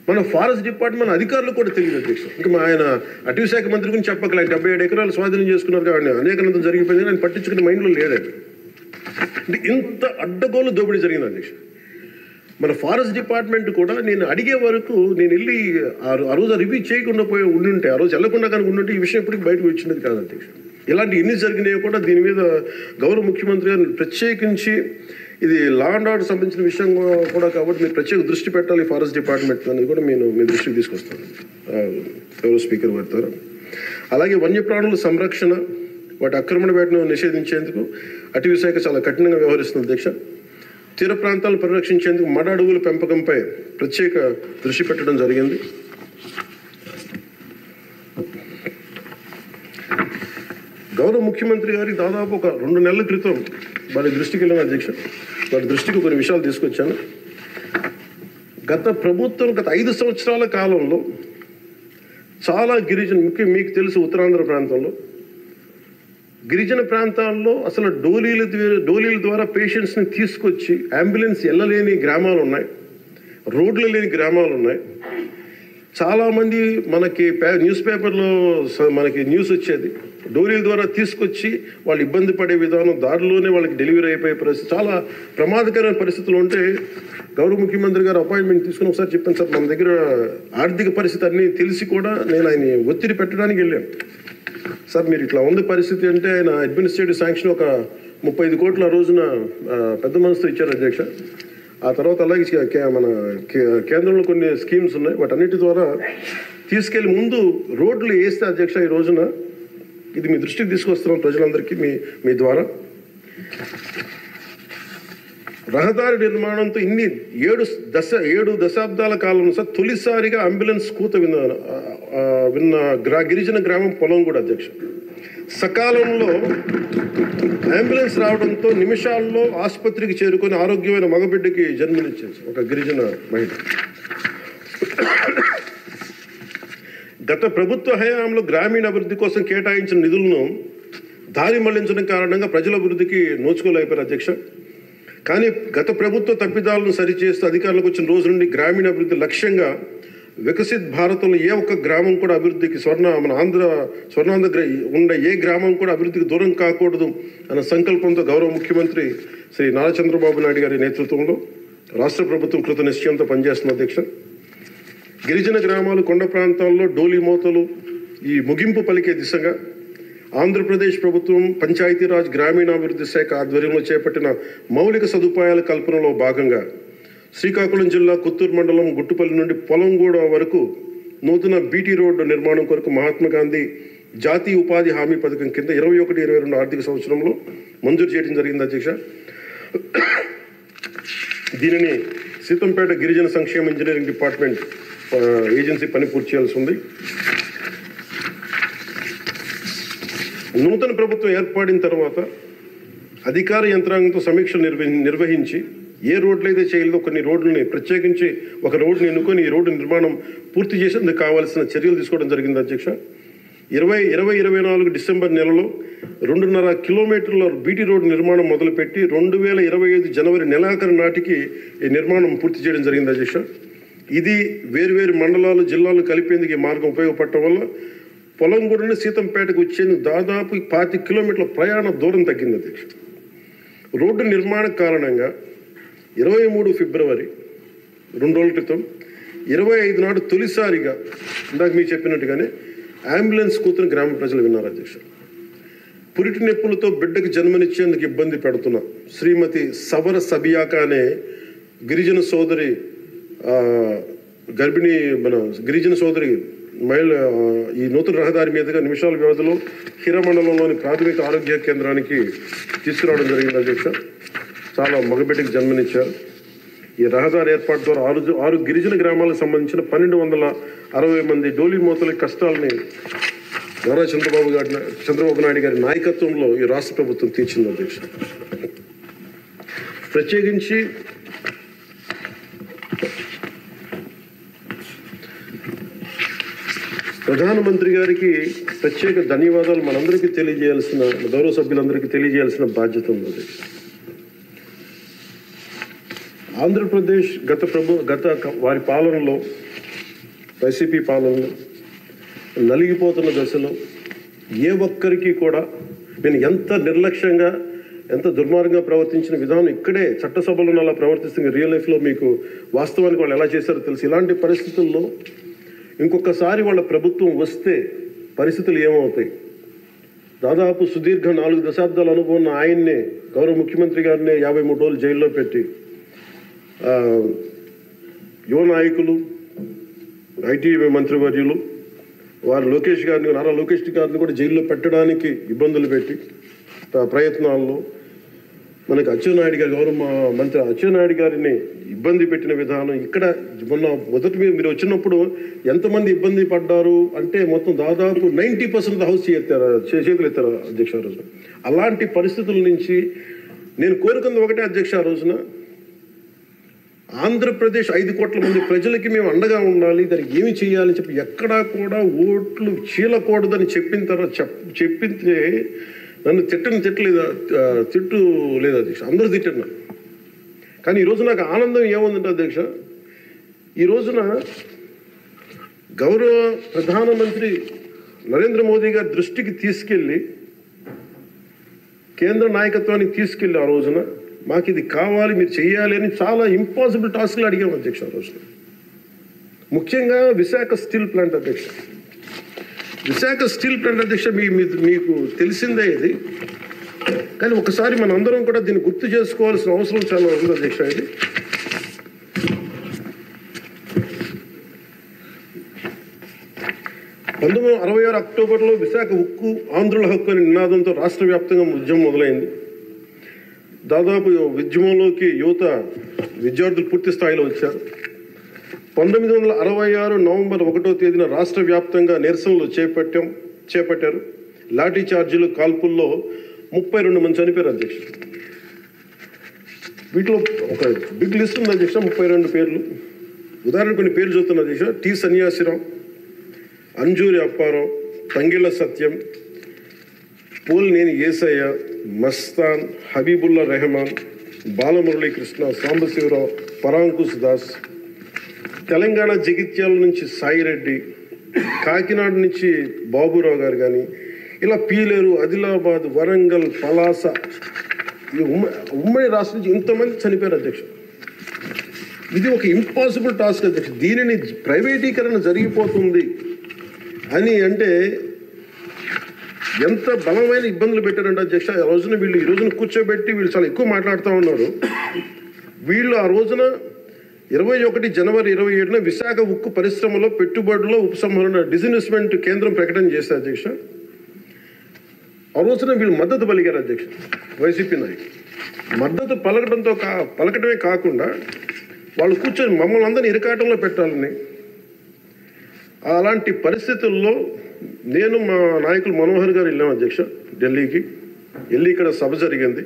మన ఫారెస్ట్ డిపార్ట్మెంట్ అధికారులు కూడా తెలియదు అధ్యక్ష. ఇంకా ఆయన అటవీ శాఖ మంత్రి గురించి చెప్పకలే, 77 ఎకరాలు స్వాధీనం చేసుకున్నారు కాబట్టి అనేకనంతం జరిగిపోయింది, ఆయన పట్టించుకునే మైండ్లో లేదండి. అంటే ఇంత అడ్డగోలు దోపిడీ జరిగింది అధ్యక్ష. మన ఫారెస్ట్ డిపార్ట్మెంట్ కూడా నేను అడిగే వరకు నేను వెళ్ళి ఆ రోజు రివ్యూ చేయకుండా ఉండుంటే, ఆ రోజు వెళ్లకుండా కనుక ఉండుంటే ఈ విషయం ఇప్పటికి బయటకు వచ్చినది కాదు అధ్యక్ష. ఇలాంటి ఎన్ని జరిగినాయో కూడా దీని మీద గౌరవ ముఖ్యమంత్రి గారు ప్రత్యేకించి, ఇది లా అండ్ ఆర్డర్ సంబంధించిన విషయం కూడా కాబట్టి మీరు ప్రత్యేక దృష్టి పెట్టాలి ఫారెస్ట్ డిపార్ట్మెంట్ అనేది కూడా నేను మీ దృష్టికి తీసుకొస్తాను గౌరవ స్పీకర్ వారితో. అలాగే వన్యప్రాణుల సంరక్షణ, వాటి ఆక్రమణ వేటను నిషేధించేందుకు అటవీ శాఖ చాలా కఠినంగా వ్యవహరిస్తుంది అధ్యక్ష. తీర ప్రాంతాలను పరిరక్షించేందుకు మడ అడవుల పెంపకంపై ప్రత్యేక దృష్టి పెట్టడం జరిగింది. గౌరవ ముఖ్యమంత్రి గారికి దాదాపు ఒక 2 నెలల క్రితం వారి దృష్టికి వెళ్ళిన అధ్యక్ష, వారి దృష్టికి కొన్ని విషయాలు తీసుకొచ్చాను. గత 5 సంవత్సరాల కాలంలో చాలా ముఖ్యంగా మీకు తెలుసు ఉత్తరాంధ్ర ప్రాంతంలో గిరిజన ప్రాంతాల్లో అసలు డోలీల ద్వారా పేషెంట్స్ని తీసుకొచ్చి అంబులెన్స్ వెళ్ళలేని గ్రామాలు ఉన్నాయి, రోడ్లు లేని గ్రామాలు ఉన్నాయి. చాలామంది మనకి న్యూస్ పేపర్లో మనకి న్యూస్ వచ్చేది, డోరీల ద్వారా తీసుకొచ్చి వాళ్ళు ఇబ్బంది పడే విధానం, దారిలోనే వాళ్ళకి డెలివరీ అయిపోయే పరిస్థితి, చాలా ప్రమాదకరమైన పరిస్థితులు ఉంటే గౌరవ ముఖ్యమంత్రి గారు అపాయింట్మెంట్ తీసుకుని ఒకసారి చెప్పాను, సార్ మన దగ్గర ఆర్థిక పరిస్థితి అన్నీ తెలిసి కూడా నేను ఆయన ఒత్తిడి పెట్టడానికి వెళ్ళాను. సార్ మీరు ఇట్లా ఉంది పరిస్థితి అంటే ఆయన అడ్మినిస్ట్రేటివ్ శాంక్షన్ ఒక 35 కోట్ల ఆ రోజున పెద్ద మనసుతో ఇచ్చారు అధ్యక్ష. ఆ తర్వాత అలాగే మన కేంద్రంలో కొన్ని స్కీమ్స్ ఉన్నాయి, వాటన్నిటి ద్వారా తీసుకెళ్లి ముందు రోడ్లు వేస్తే అధ్యక్ష ఈ రోజున ఇది మీ దృష్టికి తీసుకొస్తున్నాం ప్రజలందరికీ మీ ద్వారా. రహదారి నిర్మాణంతో ఇన్ని 7 దశాబ్దాల కాలంలో సార్ తొలిసారిగా అంబులెన్స్ కూత విన్న గిరిజన గ్రామం పొలంగూడ అధ్యక్ష. సకాలంలో అంబులెన్స్ రావడంతో నిమిషాల్లో ఆసుపత్రికి చేరుకొని ఆరోగ్యమైన మగబిడ్డకి జన్మనిచ్చింది ఒక గిరిజన మహిళ. గత ప్రభుత్వ హయాంలో గ్రామీణ అభివృద్ధి కోసం కేటాయించిన నిధులను దారి మళ్లించడం కారణంగా ప్రజల అభివృద్ధికి నోచుకోలేకపోయారు అధ్యక్ష. కానీ గత ప్రభుత్వ తప్పిదాలను సరిచేస్తూ అధికారులకు వచ్చిన రోజు నుండి గ్రామీణ అభివృద్ధి లక్ష్యంగా వికసిత్ భారతంలో ఏ ఒక్క గ్రామం కూడా అభివృద్ధికి మన స్వర్ణాంధ్ర ఉండే ఏ గ్రామం కూడా అభివృద్ధికి దూరం కాకూడదు అన్న సంకల్పంతో గౌరవ ముఖ్యమంత్రి శ్రీ నారా చంద్రబాబు నాయుడు గారి నేతృత్వంలో రాష్ట్ర ప్రభుత్వం కృత నిశ్చయంతో పనిచేస్తున్న అధ్యక్ష. గిరిజన గ్రామాలు, కొండ ప్రాంతాల్లో డోలీ మోతలు ఈ ముగింపు పలికే దిశగా ఆంధ్రప్రదేశ్ ప్రభుత్వం పంచాయతీరాజ్ గ్రామీణాభివృద్ధి శాఖ ఆధ్వర్యంలో చేపట్టిన మౌలిక సదుపాయాల కల్పనలో భాగంగా శ్రీకాకుళం జిల్లా కుత్తూరు మండలం గుట్టుపల్లి నుండి పొలంగూడ వరకు నూతన బీటీ రోడ్డు నిర్మాణం కొరకు మహాత్మా గాంధీ జాతీయ ఉపాధి హామీ పథకం కింద 21-22 ఆర్థిక సంవత్సరంలో మంజూరు చేయడం జరిగింది అధ్యక్ష. దీనిని సీతంపేట గిరిజన సంక్షేమ ఇంజనీరింగ్ డిపార్ట్మెంట్ ఏజెన్సీ పని పూర్తి చేయాల్సి ఉంది. నూతన ప్రభుత్వం ఏర్పడిన తర్వాత అధికార యంత్రాంగంతో సమీక్షలు నిర్వహించి ఏ రోడ్లు అయితే చేయలేదో కొన్ని రోడ్లని ప్రత్యేకించి ఒక రోడ్డుని ఎన్నుకొని ఈ రోడ్డు నిర్మాణం పూర్తి చేసేందుకు కావాల్సిన చర్యలు తీసుకోవడం జరిగింది అధ్యక్ష. 2024 డిసెంబర్ నెలలో 2.5 కిలోమీటర్ల బీటీ రోడ్డు నిర్మాణం మొదలుపెట్టి 2025 జనవరి నెలాఖరు నాటికి ఈ నిర్మాణం పూర్తి చేయడం జరిగింది అధ్యక్ష. ఇది వేరువేరు మండలాలు, జిల్లాలు కలిపేందుకు ఈ మార్గం ఉపయోగపడటం వల్ల పొలంగూడ నుండి సీతంపేటకు వచ్చేందుకు దాదాపు 25 కిలోమీటర్ల ప్రయాణ దూరం తగ్గింది అధ్యక్ష. రోడ్డు నిర్మాణ కారణంగా 23 ఫిబ్రవరి 2 రోజుల క్రితం 25 నాడు తొలిసారిగా ఇందాక మీకు చెప్పినట్టుగానే అంబులెన్స్ కూతురు గ్రామ ప్రజలు విన్నారు అధ్యక్ష. పురిటి నొప్పులతో బిడ్డకు జన్మనిచ్చేందుకు ఇబ్బంది పెడుతున్న శ్రీమతి సవర సబియాక అనే గిరిజన సోదరి గిరిజన సోదరి మహిళ ఈ నూతన రహదారి మీదుగా నిమిషాల వ్యవధిలో హిరమండలంలోని ప్రాథమిక ఆరోగ్య కేంద్రానికి తీసుకురావడం జరిగింది అధ్యక్ష. చాలా మగబిడ్డకి జన్మనిచ్చారు. ఈ రహదారి ఏర్పాటు ద్వారా 6 గిరిజన గ్రామాలకు సంబంధించిన 1260 మంది డోలీ మోతల కష్టాలని నారా చంద్రబాబు నాయుడు గారి నాయకత్వంలో ఈ రాష్ట్ర ప్రభుత్వం తీర్చింది అధ్యక్ష. ప్రత్యేకించి ప్రధానమంత్రి గారికి ప్రత్యేక ధన్యవాదాలు మనందరికీ తెలియజేయాల్సిన, గౌరవ సభ్యులందరికీ తెలియజేయాల్సిన బాధ్యత ఉంది. ఆంధ్రప్రదేశ్ గత వారి పాలనలో, వైసీపీ పాలనలో నలిగిపోతున్న దశలో ఏ ఒక్కరికి కూడా నేను ఎంత నిర్లక్ష్యంగా, ఎంత దుర్మార్గంగా ప్రవర్తించిన విధానం ఇక్కడే చట్టసభలో అలా ప్రవర్తిస్తున్న రియల్ లైఫ్లో మీకు వాస్తవానికి వాళ్ళు ఎలా చేశారో తెలుసు. ఇలాంటి పరిస్థితుల్లో ఇంకొకసారి వాళ్ళ ప్రభుత్వం వస్తే పరిస్థితులు ఏమవుతాయి? దాదాపు సుదీర్ఘ 4 దశాబ్దాల అనుభవం ఉన్న ఆయన్నే, గౌరవ ముఖ్యమంత్రి గారినే 53 రోజులు జైల్లో పెట్టి యువ నాయకులు, ఐటీ మంత్రివర్యులు వారు నారా లోకేష్ గారిని కూడా జైల్లో పెట్టడానికి ఇబ్బందులు పెట్టి ప్రయత్నాల్లో మనకి అచ్చెన్నాయుడు గారి, గౌరవ మంత్రి అచ్చెన్నాయుడు గారిని ఇబ్బంది పెట్టిన విధానం ఇక్కడ మొదటి మీరు వచ్చినప్పుడు ఎంతమంది ఇబ్బంది పడ్డారు అంటే మొత్తం దాదాపు 90% హౌస్ చేతులు ఎత్తారు అధ్యక్ష ఆ రోజున. అలాంటి పరిస్థితుల నుంచి నేను కోరుకుంది ఒకటే అధ్యక్ష, ఆ రోజున ఆంధ్రప్రదేశ్ 5 కోట్ల మంది ప్రజలకి మేము అండగా ఉండాలి, దానికి ఏమి చేయాలని చెప్పి ఎక్కడా కూడా ఓట్లు చీలకూడదని చెప్పిన తర్వాత చెప్పింటే నన్ను తిట్టు లేదు అధ్యక్ష, అందరూ తిట్టారు. కానీ ఈరోజు నాకు ఆనందం ఏముందంటే అధ్యక్ష, ఈ రోజున గౌరవ ప్రధానమంత్రి నరేంద్ర మోదీ గారి దృష్టికి తీసుకెళ్ళి కేంద్ర నాయకత్వానికి తీసుకెళ్ళి ఆ రోజున మాకు ఇది కావాలి, మీరు చేయాలి అని చాలా ఇంపాసిబుల్ టాస్క్లు అడిగాం అధ్యక్ష ఆ రోజున. ముఖ్యంగా విశాఖ స్టీల్ ప్లాంట్ అధ్యక్ష. విశాఖ స్టీల్ ప్లాంట్ అధ్యక్ష మీకు తెలిసిందే ఇది, కానీ ఒకసారి మన అందరం కూడా దీన్ని గుర్తు చేసుకోవాల్సిన అవసరం చాలా ఉంది అధ్యక్ష. ఇది 1966 అక్టోబర్లో విశాఖ ఉక్కు ఆంధ్రుల హక్కు అనే నినాదంతో రాష్ట్ర వ్యాప్తంగా ఉద్యమం మొదలైంది. దాదాపు ఉద్యమంలోకి యువత విద్యార్థులు పూర్తి స్థాయిలో వచ్చారు. 1966 నవంబర్ 1వ తేదీన రాష్ట్ర వ్యాప్తంగా నిరసనలు చేపట్టారు. లాఠీ చార్జీలు, కాల్పుల్లో 32 మంది చనిపోయారు అధ్యక్ష. వీటిలో ఒక బిగ్ లిస్ట్ ఉంది అధ్యక్ష, 32 పేర్లు. ఉదాహరణ కొన్ని పేర్లు చూస్తున్నా అధ్యక్ష. టి సన్యాసిరావు, అంజూరి అప్పారావు, తంగిళ్ళ సత్యం, పోలినేని ఏసయ్య, మస్తాన్, హబీబుల్లా రెహమాన్, బాలమురళీకృష్ణ, సాంబశివరావు, పరాంకుశ్ దాస్, తెలంగాణ జగిత్యాల నుంచి సాయిరెడ్డి, కాకినాడ నుంచి బాబురావు గారు కానీ, ఇలా పీలేరు, ఆదిలాబాద్, వరంగల్, పలాస, ఈ ఉమ్మడి రాష్ట్రం నుంచి ఇంతమంది చనిపోయారు అధ్యక్ష. ఇది ఒక ఇంపాసిబుల్ టాస్క్ అధ్యక్ష. దీనిని ప్రైవేటీకరణ జరిగిపోతుంది అని అంటే ఎంత బలమైన ఇబ్బందులు పెట్టారంటే అధ్యక్ష. ఆ రోజున వీళ్ళు ఈ రోజున కూర్చోబెట్టి వీళ్ళు చాలా ఎక్కువ మాట్లాడుతూ ఉన్నారు. వీళ్ళు ఆ రోజున 21 జనవరి 27న విశాఖ ఉక్కు పరిశ్రమలో పెట్టుబడుల ఉపసంహరణ డిస్ఇన్వెస్ట్మెంట్ కేంద్రం ప్రకటన చేశారు అధ్యక్ష. ఆ రోజున వీళ్ళు మద్దతు పలికారు అధ్యక్ష. వైసీపీ నాయకులు మద్దతు పలకటమే కాకుండా వాళ్ళు కూర్చొని మమ్మల్ని అందరినీ ఇరకాటంలో పెట్టాలని. అలాంటి పరిస్థితుల్లో నేను మా నాయకులు మనోహర్ గారు వెళ్ళాం అధ్యక్ష ఢిల్లీకి. వెళ్ళి ఇక్కడ సభ జరిగింది.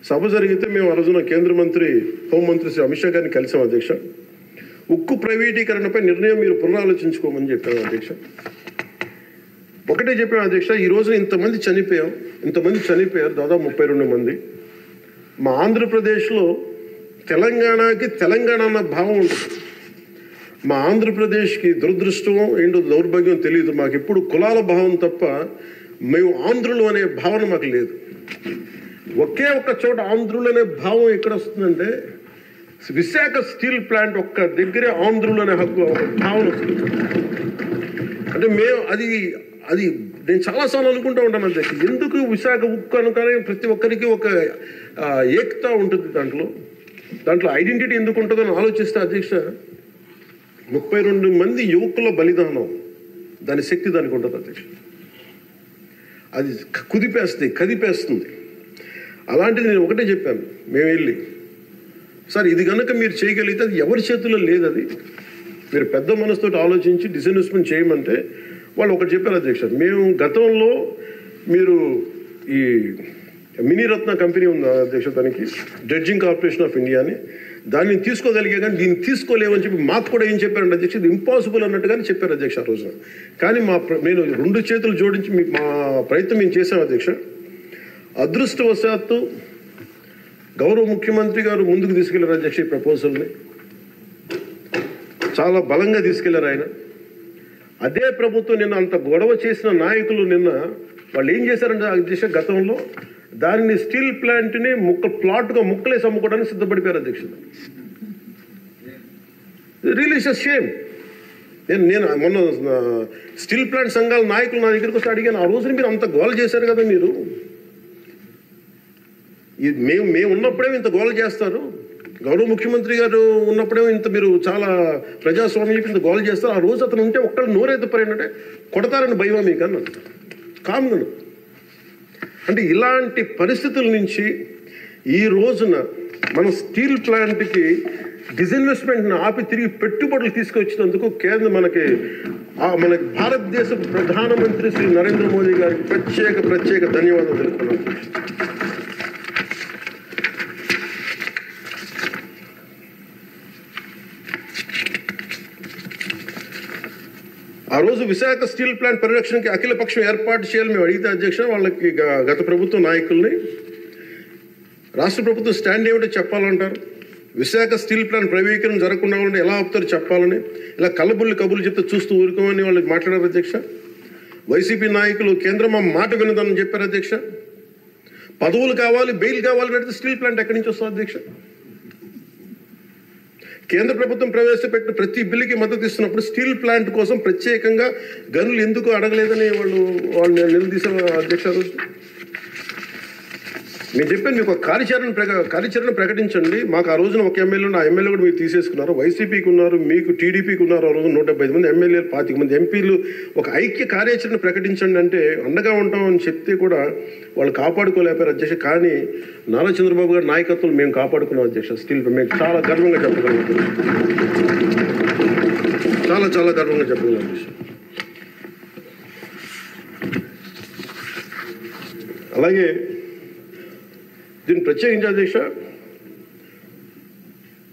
సభ జరిగితే మేము ఆ రోజున కేంద్ర మంత్రి, హోంమంత్రి శ్రీ అమిత్ షా గారిని కలిసాం అధ్యక్ష. ఉక్కు ప్రైవేటీకరణపై నిర్ణయం మీరు పునరాలోచించుకోమని చెప్పాము అధ్యక్ష. ఒకటే చెప్పాము అధ్యక్ష, ఈ రోజున ఇంతమంది చనిపోయారు, దాదాపు 32 మంది. మా ఆంధ్రప్రదేశ్లో తెలంగాణకి తెలంగాణ అన్న భావం ఉంటుంది. మా ఆంధ్రప్రదేశ్కి దురదృష్టం ఏంటో దౌర్భాగ్యం తెలియదు. మాకు ఎప్పుడు కులాల భావం తప్ప మేము ఆంధ్రులు అనే భావన మాకు లేదు. ఒకే ఒక్క చోట ఆంధ్రులు అనే భావం ఎక్కడ వస్తుందంటే విశాఖ స్టీల్ ప్లాంట్ ఒక్క దగ్గరే ఆంధ్రులు అనే హక్కు భావన వస్తుంది. అంటే మేము అది నేను చాలాసార్లు అనుకుంటూ ఉంటాను అధ్యక్ష, ఎందుకు విశాఖ ఉక్కు అనుకనే ప్రతి ఒక్కరికి ఒక ఏకత ఉంటుంది. దాంట్లో ఐడెంటిటీ ఎందుకు ఉంటుందని ఆలోచిస్తే అధ్యక్ష 32 మంది యువకుల బలిదానం, దాని శక్తి దానికి ఉంటుంది అధ్యక్ష. అది కదిపేస్తుంది. అలాంటిది నేను ఒకటే చెప్పాను, మేము వెళ్ళి సార్ ఇది కనుక మీరు చేయగలిగితే అది ఎవరి చేతుల్లో లేదు, అది మీరు పెద్ద మనసుతో ఆలోచించి డిస్ఇన్వెస్ట్మెంట్ చేయమంటే వాళ్ళు ఒకటి చెప్పారు అధ్యక్ష. మేము గతంలో మీరు ఈ మినీరత్న కంపెనీ ఉంది అధ్యక్ష, దానికి డ్రెడ్జింగ్ కార్పొరేషన్ ఆఫ్ ఇండియా అని, దాన్ని తీసుకోగలిగే కానీ దీన్ని తీసుకోలేమని చెప్పి మాకు కూడా ఏం చెప్పారంటే అధ్యక్ష, ఇది ఇంపాసిబుల్ అన్నట్టుగానే చెప్పారు అధ్యక్ష ఆ రోజున. కానీ నేను 2 చేతులు జోడించి మా ప్రయత్నం మేము చేశాం అధ్యక్ష. అదృష్టవశాత్తు గౌరవ ముఖ్యమంత్రి గారు ముందుకు తీసుకెళ్లారు అధ్యక్ష. ఈ ప్రపోజల్ని చాలా బలంగా తీసుకెళ్లారు ఆయన. అదే ప్రభుత్వం నిన్న అంత గొడవ చేసిన నాయకులు నిన్న వాళ్ళు ఏం చేశారంటే అధ్యక్ష, గతంలో దానిని స్టీల్ ప్లాంట్ని ప్లాట్గా ముక్కలేసి అమ్ముకోవడానికి సిద్ధపడిపోయారు అధ్యక్ష. Really it's a shame. నేను మొన్న స్టీల్ ప్లాంట్ సంఘాల నాయకులు నా దగ్గరికి వస్తే అడిగాను, ఆ రోజున మీరు అంత గోల చేశారు కదా, మీరు మేము ఉన్నప్పుడే ఇంత గోల చేస్తారు, గౌరవ ముఖ్యమంత్రి గారు ఉన్నప్పుడే ఇంత మీరు చాలా ప్రజాస్వామ్యం ఇంత గోల చేస్తారు, ఆ రోజు అతను ఉంటే ఒక్కళ్ళు నోరెత్తపరేంటే కొడతారని భయమా మీకు అన్నాడు కామ్ను. అంటే ఇలాంటి పరిస్థితుల నుంచి ఈ రోజున మన స్టీల్ ప్లాంట్కి డిస్ఇన్వెస్ట్మెంట్ని ఆపి తిరిగి పెట్టుబడులు తీసుకొచ్చినందుకు మన భారతదేశ ప్రధానమంత్రి శ్రీ నరేంద్ర మోదీ గారికి ప్రత్యేక ధన్యవాదాలు తెలుపుతున్నాను. ఆ రోజు విశాఖ స్టీల్ ప్లాంట్ పరిరక్షణకి అఖిలపక్షం ఏర్పాటు చేయాలని మేము అడిగితే అధ్యక్ష, వాళ్ళకి గత ప్రభుత్వ నాయకుల్ని రాష్ట్ర ప్రభుత్వం స్టాండ్ ఏమిటో చెప్పాలంటారు, విశాఖ స్టీల్ ప్లాంట్ ప్రైవేటీకరణ జరగకుండా ఉంటే ఎలా ఆపుతారు చెప్పాలని, ఇలా కబుర్లు చెప్తే చూస్తూ ఊరుకోమని వాళ్ళకి మాట్లాడారు అధ్యక్ష. వైసీపీ నాయకులు కేంద్రం మా మాట వినదని చెప్పారు అధ్యక్ష. పదవులు కావాలి, బెయిల్ కావాలని అడిగితే స్టీల్ ప్లాంట్ ఎక్కడి నుంచి వస్తుంది అధ్యక్ష? కేంద్ర ప్రభుత్వం ప్రవేశపెట్టిన ప్రతి బిల్లుకి మద్దతు ఇస్తున్నప్పుడు స్టీల్ ప్లాంట్ కోసం ప్రత్యేకంగా గనులు ఎందుకు అడగలేదని వాళ్ళు నిలదీశారు అధ్యక్ష. రోజు నేను చెప్పాను మీకు ఒక కార్యాచరణ ప్రకటించండి. మాకు ఆ రోజున ఒక ఎమ్మెల్యే, ఆ ఎమ్మెల్యే కూడా మీరు తీసేసుకున్నారు. వైసీపీకి ఉన్నారు, మీకు టీడీపీకి ఉన్నారు. ఆ రోజు 175 మంది ఎమ్మెల్యేలు, 25 మంది ఎంపీలు. ఒక ఐక్య కార్యాచరణ ప్రకటించండి అంటే అండగా ఉంటామని చెప్తే కూడా వాళ్ళు కాపాడుకోలేపారు అధ్యక్ష. కానీ నారా చంద్రబాబు గారి నాయకత్వం మేము కాపాడుకున్నాం అధ్యక్ష. స్టీల్ మేము చాలా గర్వంగా చెప్పగలం, చాలా గర్వంగా చెప్పగలం అధ్యక్ష. అలాగే దీన్ని ప్రత్యేకించి అధ్యక్ష,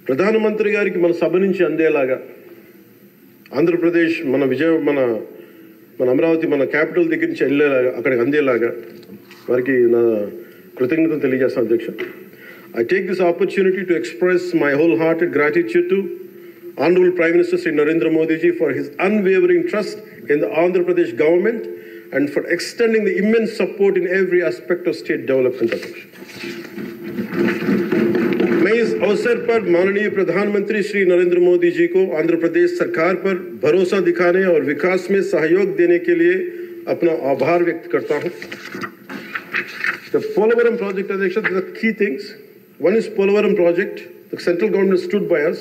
ప్రధానమంత్రి గారికి మన సభ నుంచి అందేలాగా ఆంధ్రప్రదేశ్ మన అమరావతి మన క్యాపిటల్ దగ్గర నుంచి వెళ్ళేలాగా, అక్కడికి అందేలాగా వారికి నా కృతజ్ఞతలు తెలియజేస్తాను అధ్యక్ష. I take this opportunity to express my wholehearted gratitude to Honorable Prime Minister Sri Narendra Modi ji for his unwavering trust in the Andhra Pradesh government and for extending the immense support in every aspect of state development. मैं इस अवसर पर माननीय प्रधानमंत्री श्री नरेंद्र मोदी जी को आंध्र प्रदेश सरकार पर भरोसा दिखाने और विकास में सहयोग देने के लिए अपना आभार व्यक्त करता हूं. The Polavaram project, Adhyaksha, there are key things. One is Polavaram project. The central government stood by us.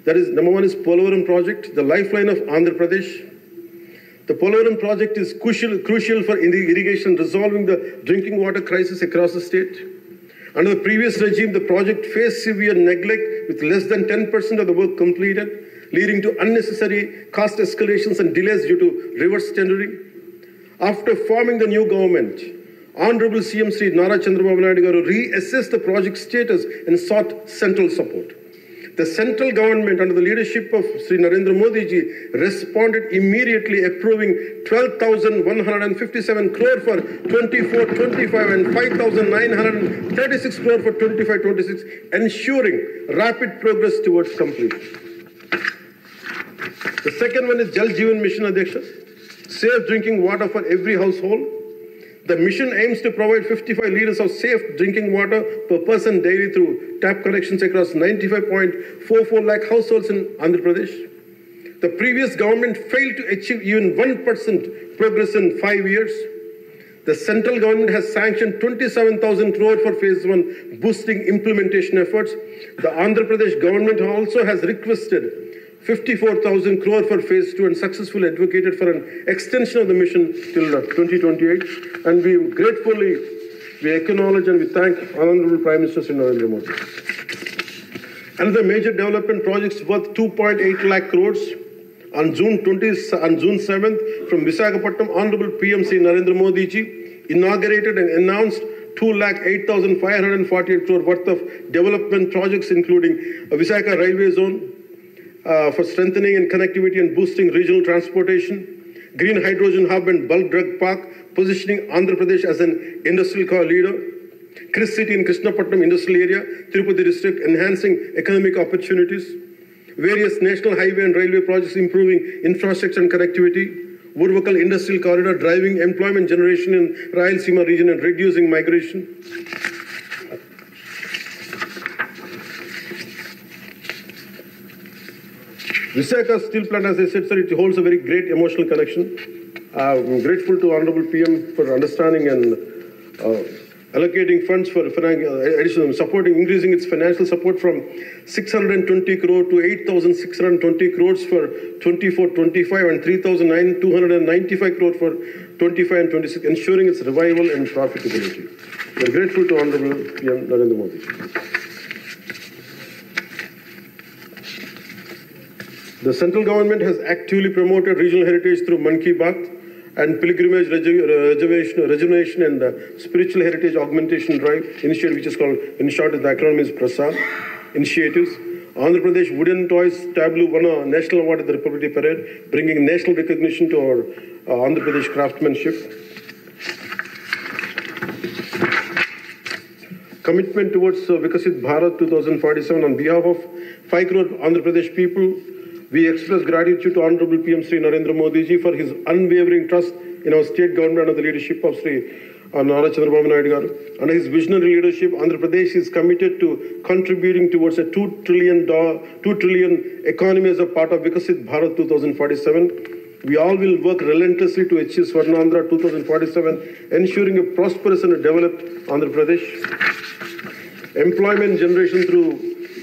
That is, number one is Polavaram project, the lifeline of Andhra Pradesh. The Polavaram project is crucial for irrigation, resolving the drinking water crisis across the state. Under the previous regime, the project faced severe neglect with less than 10% of the work completed, leading to unnecessary cost escalations and delays due to reverse tendering. After forming the new government, Honorable CM Sri Nara Chandrababu Naidu Garu reassessed the project status and sought central support. The central government, under the leadership of Sri Narendra Modi ji, responded immediately, approving 12,157 crore for 24-25 and 5,936 crore for 25-26, ensuring rapid progress towards completion. The second one is Jal Jeevan Mission, Adhyaksha, safe drinking water for every household. The mission aims to provide 55 liters of safe drinking water per person daily through tap connections across 95.44 lakh households in Andhra Pradesh. The previous government failed to achieve even 1% progress in 5 years. The central government has sanctioned 27,000 crore for phase 1, boosting implementation efforts. The Andhra Pradesh government also has requested 54,000 crore for phase 2 and successfully advocated for an extension of the mission till 2028. And we acknowledge and we thank Honorable Prime Minister Sri Narendra Modi. Another major development projects worth 2.8 lakh crores. On June 7th, from Visakhapatnam, Honorable PM Sri Narendra Modi ji inaugurated and announced 2,08,548 crore worth of development projects, including a Visakha railway zone, for strengthening and connectivity and boosting regional transportation, green hydrogen hub and bulk drug park, positioning Andhra Pradesh as an industrial core leader, Chris City in Krishnapatnam industrial area, Tirupati district, enhancing economic opportunities, various national highway and railway projects improving infrastructure and connectivity, Urvakal industrial corridor driving employment generation in Rayalaseema region and reducing migration. Visakha steel plant, as I said, sir, it holds a very great emotional connection. I'm grateful to Honorable PM for understanding and allocating funds for additional supporting, increasing its financial support from 620 crore to 8,620 crores for 24-25 and 3,295 crore for 25 and 26, ensuring its revival and profitability. We're grateful to Honorable PM Narendra Modi. The central government has actively promoted regional heritage through Man Ki Baat and pilgrimage rejuvenation and spiritual heritage augmentation drive initiative, which is called, in short, the acronym is PRASAD initiatives. Andhra Pradesh Wooden Toys Tableau won a national award at the Republic Parade, bringing national recognition to our Andhra Pradesh craftsmanship. commitment towards Vikasit Bharat 2047 on behalf of 5 crore Andhra Pradesh people, we express gratitude to Honorable PM Sri Narendra Modi ji for his unwavering trust in our state government under the leadership of Sri Nara Chandrababu Naidu garu. Under his visionary leadership, Andhra Pradesh is committed to contributing towards a $2 trillion economy as a part of Vikasit Bharat 2047. We all will work relentlessly to achieve Swarnandhra 2047, ensuring a prosperous and a developed Andhra Pradesh. Employment generation through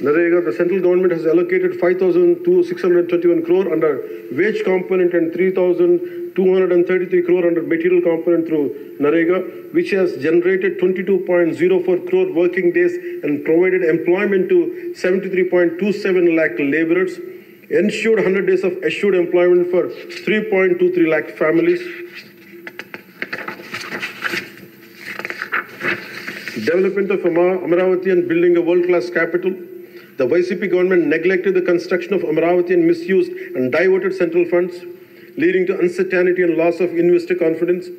Narega, the central government has allocated 5,621 crore under wage component and 3,233 crore under material component through Narega, which has generated 22.04 crore working days and provided employment to 73.27 lakh laborers. Ensured 100 days of assured employment for 3.23 lakh families. Development of Amaravati and building a world-class capital. The YCP government neglected the construction of Amaravati and misused and diverted central funds, leading to uncertainty and loss of investor confidence.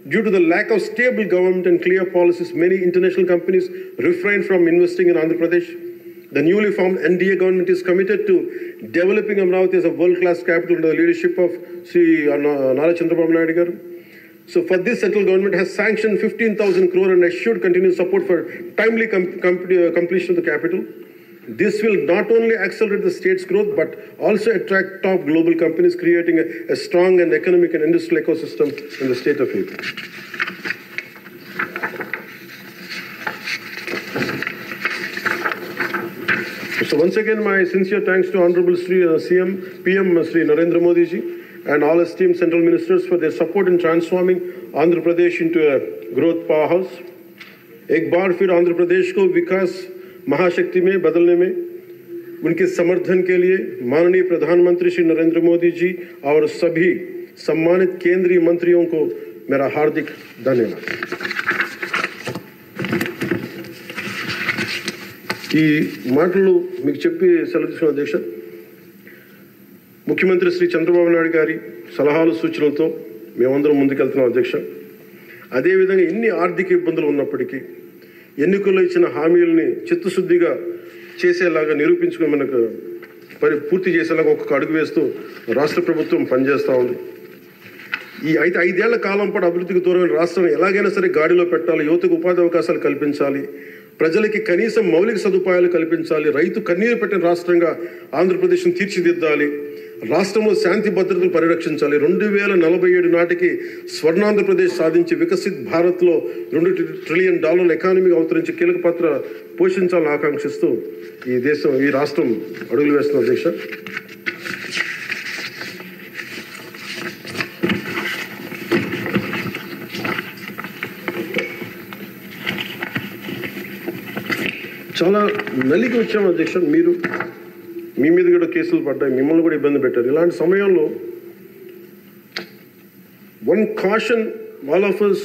Due to the lack of stable government and clear policies, many international companies refrain from investing in Andhra Pradesh. The newly formed NDA government is committed to developing Amaravati as a world-class capital under the leadership of Sri Nara Chandrababu Naidu garu. So for this, central government has sanctioned 15,000 crore and assured continued support for timely completion of the capital. This will not only accelerate the state's growth, but also attract top global companies, creating a strong and economic and industrial ecosystem in the state of AP. So once again, my sincere thanks to Honorable Sri PM Sri Narendra Modi ji and all esteemed central ministers for their support in transforming Andhra Pradesh into a growth powerhouse. एक बार फिर आंध्र प्रदेश को विकास महाशक्ति में बदलने में उनके समर्थन के लिए माननीय प्रधानमंत्री श्री नरेंद्र मोदी जी और सभी सम्मानित केंद्रीय मंत्रियों को मेरा हार्दिक धन्यवाद। ఈ మాటలు మీకు చెప్పి సెలవు తీసుకున్న అధ్యక్ష, ముఖ్యమంత్రి శ్రీ చంద్రబాబు నాయుడు గారి సలహాలు సూచనలతో మేమందరం ముందుకెళ్తున్నాం అధ్యక్ష. అదేవిధంగా ఎన్ని ఆర్థిక ఇబ్బందులు ఉన్నప్పటికీ ఎన్నికల్లో ఇచ్చిన హామీలని చిత్తశుద్ధిగా చేసేలాగా నిరూపించుకుని మనకు పూర్తి చేసేలాగా ఒక్కొక్క అడుగు వేస్తూ రాష్ట్ర ప్రభుత్వం పనిచేస్తూ ఉంది. ఈ 5 కాలం పాటు అభివృద్ధికి దూరమైన రాష్ట్రం ఎలాగైనా సరే గాడిలో పెట్టాలి, యువతకు ఉపాధి అవకాశాలు కల్పించాలి, ప్రజలకి కనీసం మౌలిక సదుపాయాలు కల్పించాలి, రైతు కన్నీరు పెట్టిన రాష్ట్రంగా ఆంధ్రప్రదేశ్ను తీర్చిదిద్దాలి, రాష్ట్రంలో శాంతి భద్రతలు పరిరక్షించాలి, 2047 నాటికి స్వర్ణాంధ్రప్రదేశ్ సాధించి వికసిత్ భారత్లో $2 ట్రిలియన్ ఎకానమీగా అవతరించి కీలక పాత్ర పోషించాలని ఆకాంక్షిస్తూ ఈ రాష్ట్రం అడుగులు వేస్తున్న అధ్యక్ష. చాలా నలిగి వచ్చాము అధ్యక్ష. మీ మీద కూడా కేసులు పడ్డాయి, మిమ్మల్ని కూడా ఇబ్బంది పెట్టారు. ఇలాంటి సమయంలో one caution all of us,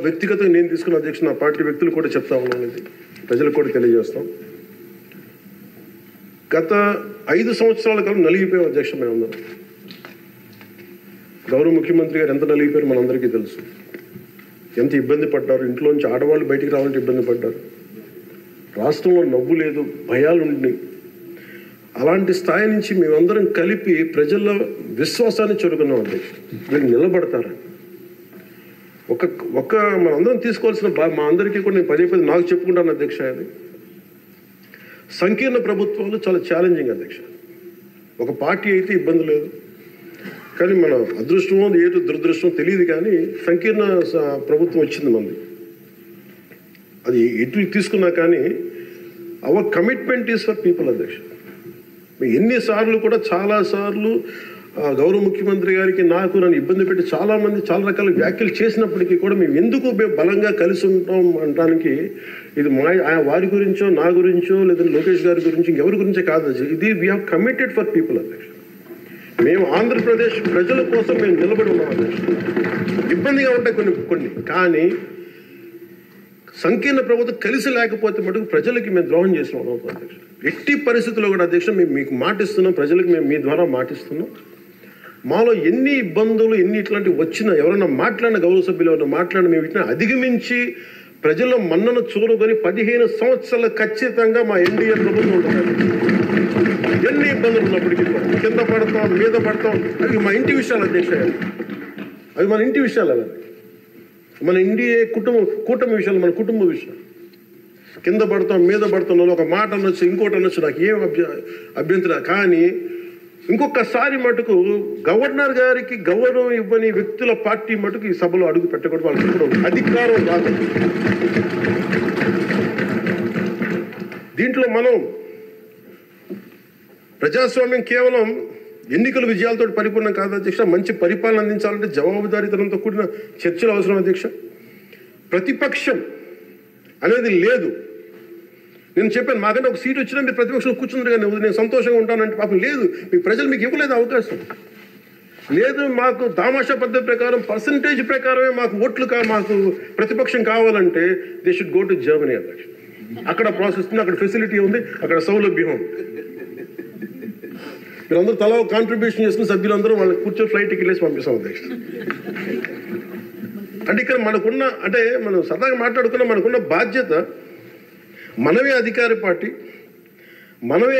వ్యక్తిగతంగా నేను తీసుకున్న అధ్యక్ష, నా పార్టీ వ్యక్తులు కూడా చెప్తా ఉన్నాను, ఇది ప్రజలకు కూడా తెలియజేస్తాం. గత 5 సంవత్సరాల కాలం నలిగిపోయాం అధ్యక్ష. మేమందరం గౌరవ ముఖ్యమంత్రి గారు ఎంత నలిగిపోయారు మనందరికీ తెలుసు. ఎంత ఇబ్బంది పడ్డారు, ఇంట్లోంచి ఆడవాళ్ళు బయటికి రావాలంటే ఇబ్బంది పడ్డారు, రాష్ట్రంలో నవ్వు లేదు, భయాలు ఉన్నాయి. అలాంటి స్థాయి నుంచి మేమందరం కలిపి ప్రజల్లో విశ్వాసాన్ని చెరుకున్నాం అధ్యక్ష. వీళ్ళు నిలబడతారని ఒక మనందరం తీసుకోవాల్సిన మా అందరికీ కూడా నేను పదే నాకు చెప్పుకుంటాను అధ్యక్ష. అది సంకీర్ణ ప్రభుత్వాలు చాలా ఛాలెంజింగ్ అధ్యక్ష. ఒక పార్టీ అయితే ఇబ్బంది లేదు, కానీ మన అదృష్టమో ఏదో దురదృష్టమో తెలియదు, కానీ సంకీర్ణ ప్రభుత్వం వచ్చింది మనది. అది ఎటు తీసుకున్నా కానీ our commitment is for people అధ్యక్ష. ఎన్నిసార్లు కూడా చాలాసార్లు గౌరవ ముఖ్యమంత్రి గారికి నన్ను ఇబ్బంది పెట్టి చాలామంది చాలా రకాల వ్యాఖ్యలు చేసినప్పటికీ కూడా మేము ఎందుకు బలంగా కలిసి ఉంటాం అనడానికి ఇది వారి గురించో నా గురించో లేదా లోకేష్ గారి గురించి ఇంకెవరి గురించో కాదు, ఇది we have committed for people అధ్యక్ష. మేము ఆంధ్రప్రదేశ్ ప్రజల కోసం మేము నిలబడి ఉన్నాం అధ్యక్ష. ఇబ్బందిగా ఉంటాయి కొన్ని కానీ సంకీర్ణ ప్రభుత్వం కలిసి లేకపోతే మటుకు ప్రజలకి మేము ద్రోహం చేసిన అవుతాం అధ్యక్ష. ఎట్టి పరిస్థితుల్లో కూడా అధ్యక్ష మేము మీకు మాటిస్తున్నాం, ప్రజలకు మేము మీ ద్వారా మాటిస్తున్నాం. మాలో ఎన్ని ఇబ్బందులు ఎన్ని ఇట్లాంటివి వచ్చినా ఎవరైనా మాట్లాడిన గౌరవ సభ్యులు ఎవరైనా మాట్లాడిన మేము ఇట్లా అధిగమించి ప్రజల్లో మన్నను చూరుకొని 15 సంవత్సరాలు ఖచ్చితంగా మా ఎన్డీఏ ప్రభుత్వం ఉంటుంది. ఎన్ని ఇబ్బందులు ఉన్నప్పటికీ కింద పడతాం, మీద పడతాం, అవి మా ఇంటి విషయాలు అధ్యక్ష, అవి మన ఇంటి విషయాలు, అవి మన ఎన్డీఏ కూటమి విషయాలు, మన కుటుంబ విషయాలు. కింద పడతాం, మీద పడతాం, ఒక మాట అనొచ్చు, ఇంకోటి అనొచ్చు, నాకు ఏం అభ్యంతరం. కానీ ఇంకొకసారి మటుకు గవర్నర్ గారికి గౌరవం ఇవ్వని వ్యక్తుల పార్టీ మటుకు ఈ సభలో అడుగు పెట్టకూడదు. వాళ్ళకి కూడా అధికారం రాదు. దీంట్లో మనం ప్రజాస్వామ్యం కేవలం ఎన్నికల విజయాలతో పరిపూర్ణం కాదు అధ్యక్ష. మంచి పరిపాలన అందించాలంటే జవాబుదారీతనంతో కూడిన చర్చలు అవసరం అధ్యక్ష. ప్రతిపక్షం అనేది లేదు. నేను చెప్పాను, మాకంటే ఒక సీట్ వచ్చినా మీరు ప్రతిపక్షంలో కూర్చున్నారు కానీ నేను సంతోషంగా ఉంటానంటే పాపం లేదు. మీ ప్రజలు మీకు ఇవ్వలేదు అవకాశం. లేదు, మాకు దామాషా పద్ధతి ప్రకారం పర్సంటేజ్ ప్రకారమే మాకు ఓట్లు మాకు ప్రతిపక్షం కావాలంటే they should go to Germany అధ్యక్ష. అక్కడ ప్రాసెస్ ఉంది, అక్కడ ఫెసిలిటీ ఉంది, అక్కడ సౌలభ్యం ఉంది. మీరందరూ తలా కాంట్రిబ్యూషన్ చేసుకుని సభ్యులందరూ వాళ్ళకి కూర్చొని ఫ్లైట్కి వెళ్ళేసి పంపిస్తాం అధ్యక్ష. అంటే ఇక్కడ మనకున్న, అంటే మనం సరదాగా మాట్లాడుకున్న మనకున్న బాధ్యత, మనమే అధికార పార్టీ, మనమే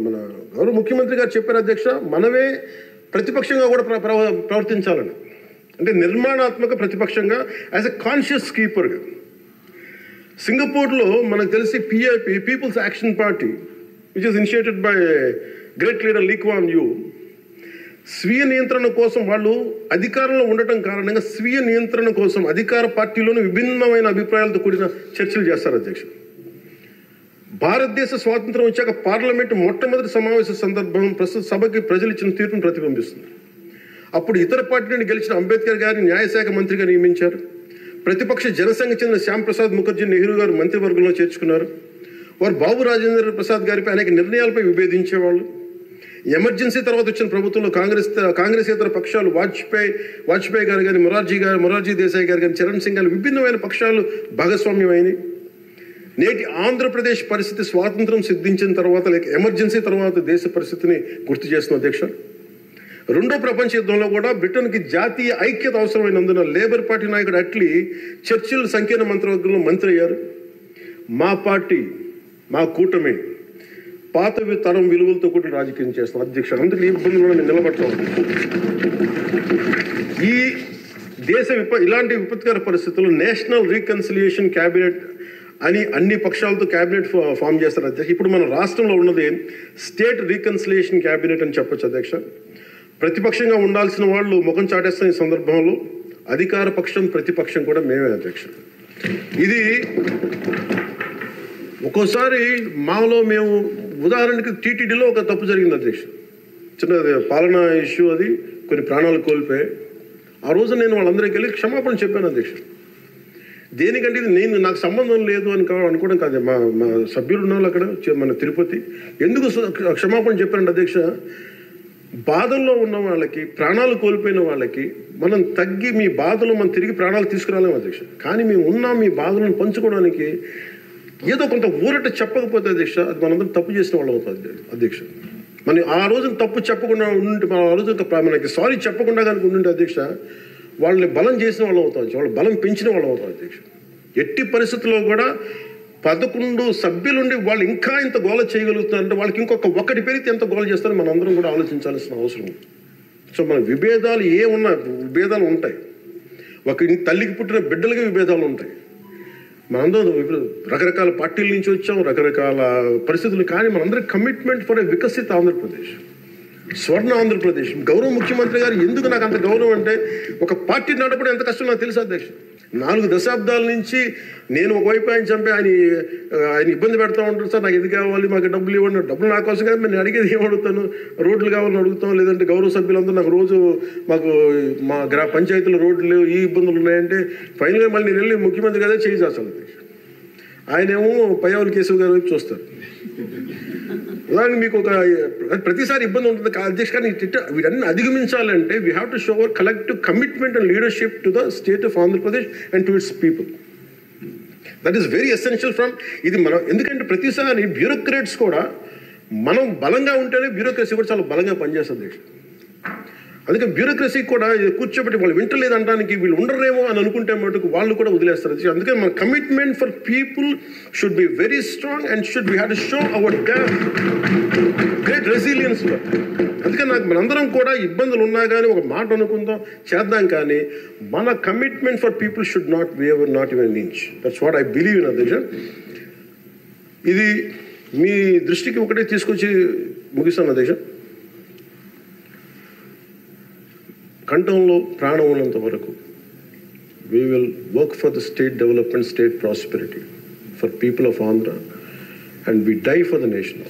మన గౌరవ ముఖ్యమంత్రి గారు చెప్పారు అధ్యక్ష, మనమే ప్రతిపక్షంగా కూడా ప్రవర్తించాలని. అంటే నిర్మాణాత్మక ప్రతిపక్షంగా యాజ్ ఎ కాన్షియస్ కీపర్గా. సింగపూర్లో మనకు తెలిసి PIP, people's action party, which is initiated by great leader Lee Kuan Yew, స్వీయ నియంత్రణ కోసం వాళ్ళు అధికారంలో ఉండటం కారణంగా స్వీయ నియంత్రణ కోసం అధికార పార్టీలోని విభిన్నమైన అభిప్రాయాలతో కూడిన చర్చలు చేస్తారు అధ్యక్ష. భారతదేశ స్వాతంత్రం వచ్చాక పార్లమెంటు మొట్టమొదటి సమావేశ సందర్భం ప్రస్తుత సభకి ప్రజలు ఇచ్చిన తీర్పును ప్రతిబింబిస్తుంది. అప్పుడు ఇతర పార్టీ నుండి గెలిచిన అంబేద్కర్ గారిని న్యాయశాఖ మంత్రిగా నియమించారు. ప్రతిపక్ష జనసంఘ చెందిన శ్యాంప్రసాద్ ముఖర్జీ నెహ్రూ గారు మంత్రివర్గంలో చేర్చుకున్నారు. వారు బాబు రాజేంద్ర ప్రసాద్ గారిపై అనేక నిర్ణయాలపై విభేదించేవాళ్ళు. ఎమర్జెన్సీ తర్వాత వచ్చిన ప్రభుత్వంలో కాంగ్రెసేతర పక్షాలు వాజ్పేయి గారు కానీ, మొరార్జీ దేశాయ్ గారు కానీ, చరణ్ సింగ్ గారు విభిన్నమైన పక్షాలు భాగస్వామ్యమైనవి. నేటి ఆంధ్రప్రదేశ్ పరిస్థితి స్వాతంత్రం సిద్ధించిన తర్వాత లేక ఎమర్జెన్సీ తర్వాత దేశ పరిస్థితిని గుర్తు చేస్తున్న అధ్యక్ష. రెండో ప్రపంచ యుద్ధంలో కూడా బ్రిటన్కి జాతీయ ఐక్యత అవసరమైనందున లేబర్ పార్టీ నాయకుడు అట్లీ చర్చిల్ సంకీర్ణ మంత్రివర్గంలో మంత్రి అయ్యారు. మా పార్టీ, మా కూటమి పాత తరం విలువలతో కూడా రాజకీయం చేస్తాం అధ్యక్ష. అందుకు ఈ ఇబ్బందులు మేము నిలబడతాం. ఈ దేశ ఇలాంటి విపత్కర పరిస్థితుల్లో నేషనల్ రీకన్సిలియేషన్ క్యాబినెట్ అని అన్ని పక్షాలతో క్యాబినెట్ ఫామ్ చేస్తారు అధ్యక్ష. ఇప్పుడు మన రాష్ట్రంలో ఉన్నది స్టేట్ రీకన్సిలియేషన్ క్యాబినెట్ అని చెప్పొచ్చు అధ్యక్ష. ప్రతిపక్షంగా ఉండాల్సిన వాళ్ళు ముఖం చాటేస్తున్న ఈ సందర్భంలో అధికార పక్షం, ప్రతిపక్షం కూడా మేమే అధ్యక్ష. ఇది ఒక్కోసారి మాలో మేము ఉదాహరణకి టీటీడీలో ఒక తప్పు జరిగింది అధ్యక్ష. చిన్న పాలనా ఇష్యూ, అది కొన్ని ప్రాణాలు కోల్పోయాయి. ఆ రోజు నేను వాళ్ళందరికీ వెళ్ళి క్షమాపణ చెప్పాను అధ్యక్ష. దేనికంటే ఇది నాకు సంబంధం లేదు అని అనుకోవడం కాదు. మా సభ్యులు ఉన్న వాళ్ళు అక్కడ మన తిరుపతి ఎందుకు క్షమాపణ చెప్పానంటే అధ్యక్ష, బాధల్లో ఉన్న వాళ్ళకి, ప్రాణాలు కోల్పోయిన వాళ్ళకి మనం తగ్గి మీ బాధలు మనం తిరిగి ప్రాణాలు తీసుకురాలేము అధ్యక్ష. కానీ మేము ఉన్నాం మీ బాధలను పంచుకోవడానికి. ఏదో కొంత ఊరట చెప్పకపోతే అధ్యక్ష, అది మనందరం తప్పు చేసిన వాళ్ళు అవుతుంది అధ్యక్ష. మనం ఆ రోజున తప్పు చెప్పకుండా ఉండి, ఆ రోజు మనకి సారీ చెప్పకుండా కనుక ఉండుంటే అధ్యక్ష, వాళ్ళని బలం చేసిన వాళ్ళు అవుతాం, వాళ్ళు బలం పెంచిన వాళ్ళు అవుతాం అధ్యక్ష. ఎట్టి పరిస్థితుల్లో కూడా 11 సభ్యులుండి వాళ్ళు ఇంకా ఇంత గోల చేయగలుగుతున్నారంటే వాళ్ళకి ఒకటి పెరిగితే ఎంత గోల చేస్తారో మనం అందరం కూడా ఆలోచించాల్సిన అవసరం. సో మన విభేదాలు విభేదాలు ఉంటాయి. ఒక తల్లికి పుట్టిన బిడ్డలకి విభేదాలు ఉంటాయి. మనందరం ఇప్పుడు రకరకాల పార్టీల నుంచి వచ్చాం, రకరకాల పరిస్థితులు. కానీ మనందరం కమిట్మెంట్ ఫర్ ఏ వికసిత ఆంధ్రప్రదేశ్, స్వర్ణ ఆంధ్రప్రదేశ్. గౌరవ ముఖ్యమంత్రి గారు ఎందుకు నాకు అంత గౌరవం అంటే, ఒక పార్టీ నడపడం ఎంత కష్టం నాకు తెలుసు అధ్యక్ష. 4 దశాబ్దాల నుంచి నేను ఒకవైపు ఆయన చంపి ఆయన ఇబ్బంది పెడతా ఉంటాను. సార్ నాకు ఇది కావాలి, మాకు డబ్బులు ఇవ్వండి. డబ్బులు నా కోసం కాదు, నేను అడిగేది ఏం అడుగుతాను, రోడ్లు కావాలని అడుగుతాం. లేదంటే గౌరవ సభ్యులందరూ నాకు రోజు మాకు మా పంచాయతీలో రోడ్లు ఈ ఇబ్బందులు ఉన్నాయంటే ఫైనల్గా మళ్ళీ నేను వెళ్ళి ముఖ్యమంత్రి గారే చేయి చేస్తాను. ఆయనేమో పయ్యావుల కేశవ్ గారి వైపు చూస్తారు. ఉదాహరణ మీకు ప్రతిసారి ఇబ్బంది ఉంటుంది అధ్యక్ష. కానీ వీటన్ని అధిగమించాలంటే we have to show hour collective commitment and leadership to the state of Andhra Pradesh and to it's people. That is very essential from ఇది మనం. ఎందుకంటే ప్రతిసారి బ్యూరోక్రాట్స్ కూడా మనం బలంగా ఉంటేనే బ్యూరోక్రసీ కూడా చాలా బలంగా పనిచేస్తుంది అధ్యక్ష. అందుకే బ్యూరోక్రసీ కూడా కూర్చోబెట్టి వాళ్ళు వింటలేదు అనడానికి వీళ్ళు ఉండరేమో అని అనుకుంటే మటుకు వాళ్ళు కూడా వదిలేస్తారు. అందుకే మన commitment for people should be very strong and should be have to show hour great resilience. అందుకే మనందరం కూడా ఇబ్బందులు ఉన్నా కానీ ఒక మాట అనుకుందాం, చేద్దాం, కానీ మన commitment for people should not waiver, not even inch. That's what I believe in అధ్యక్ష. ఇది మీ దృష్టికి ఒకటే తీసుకొచ్చి ముగిస్తాను అధ్యక్ష. కంఠంలో ప్రాణం ఉన్నంత వరకు we will work for the state development, state prosperity for people of Andhra, and we die for the nation.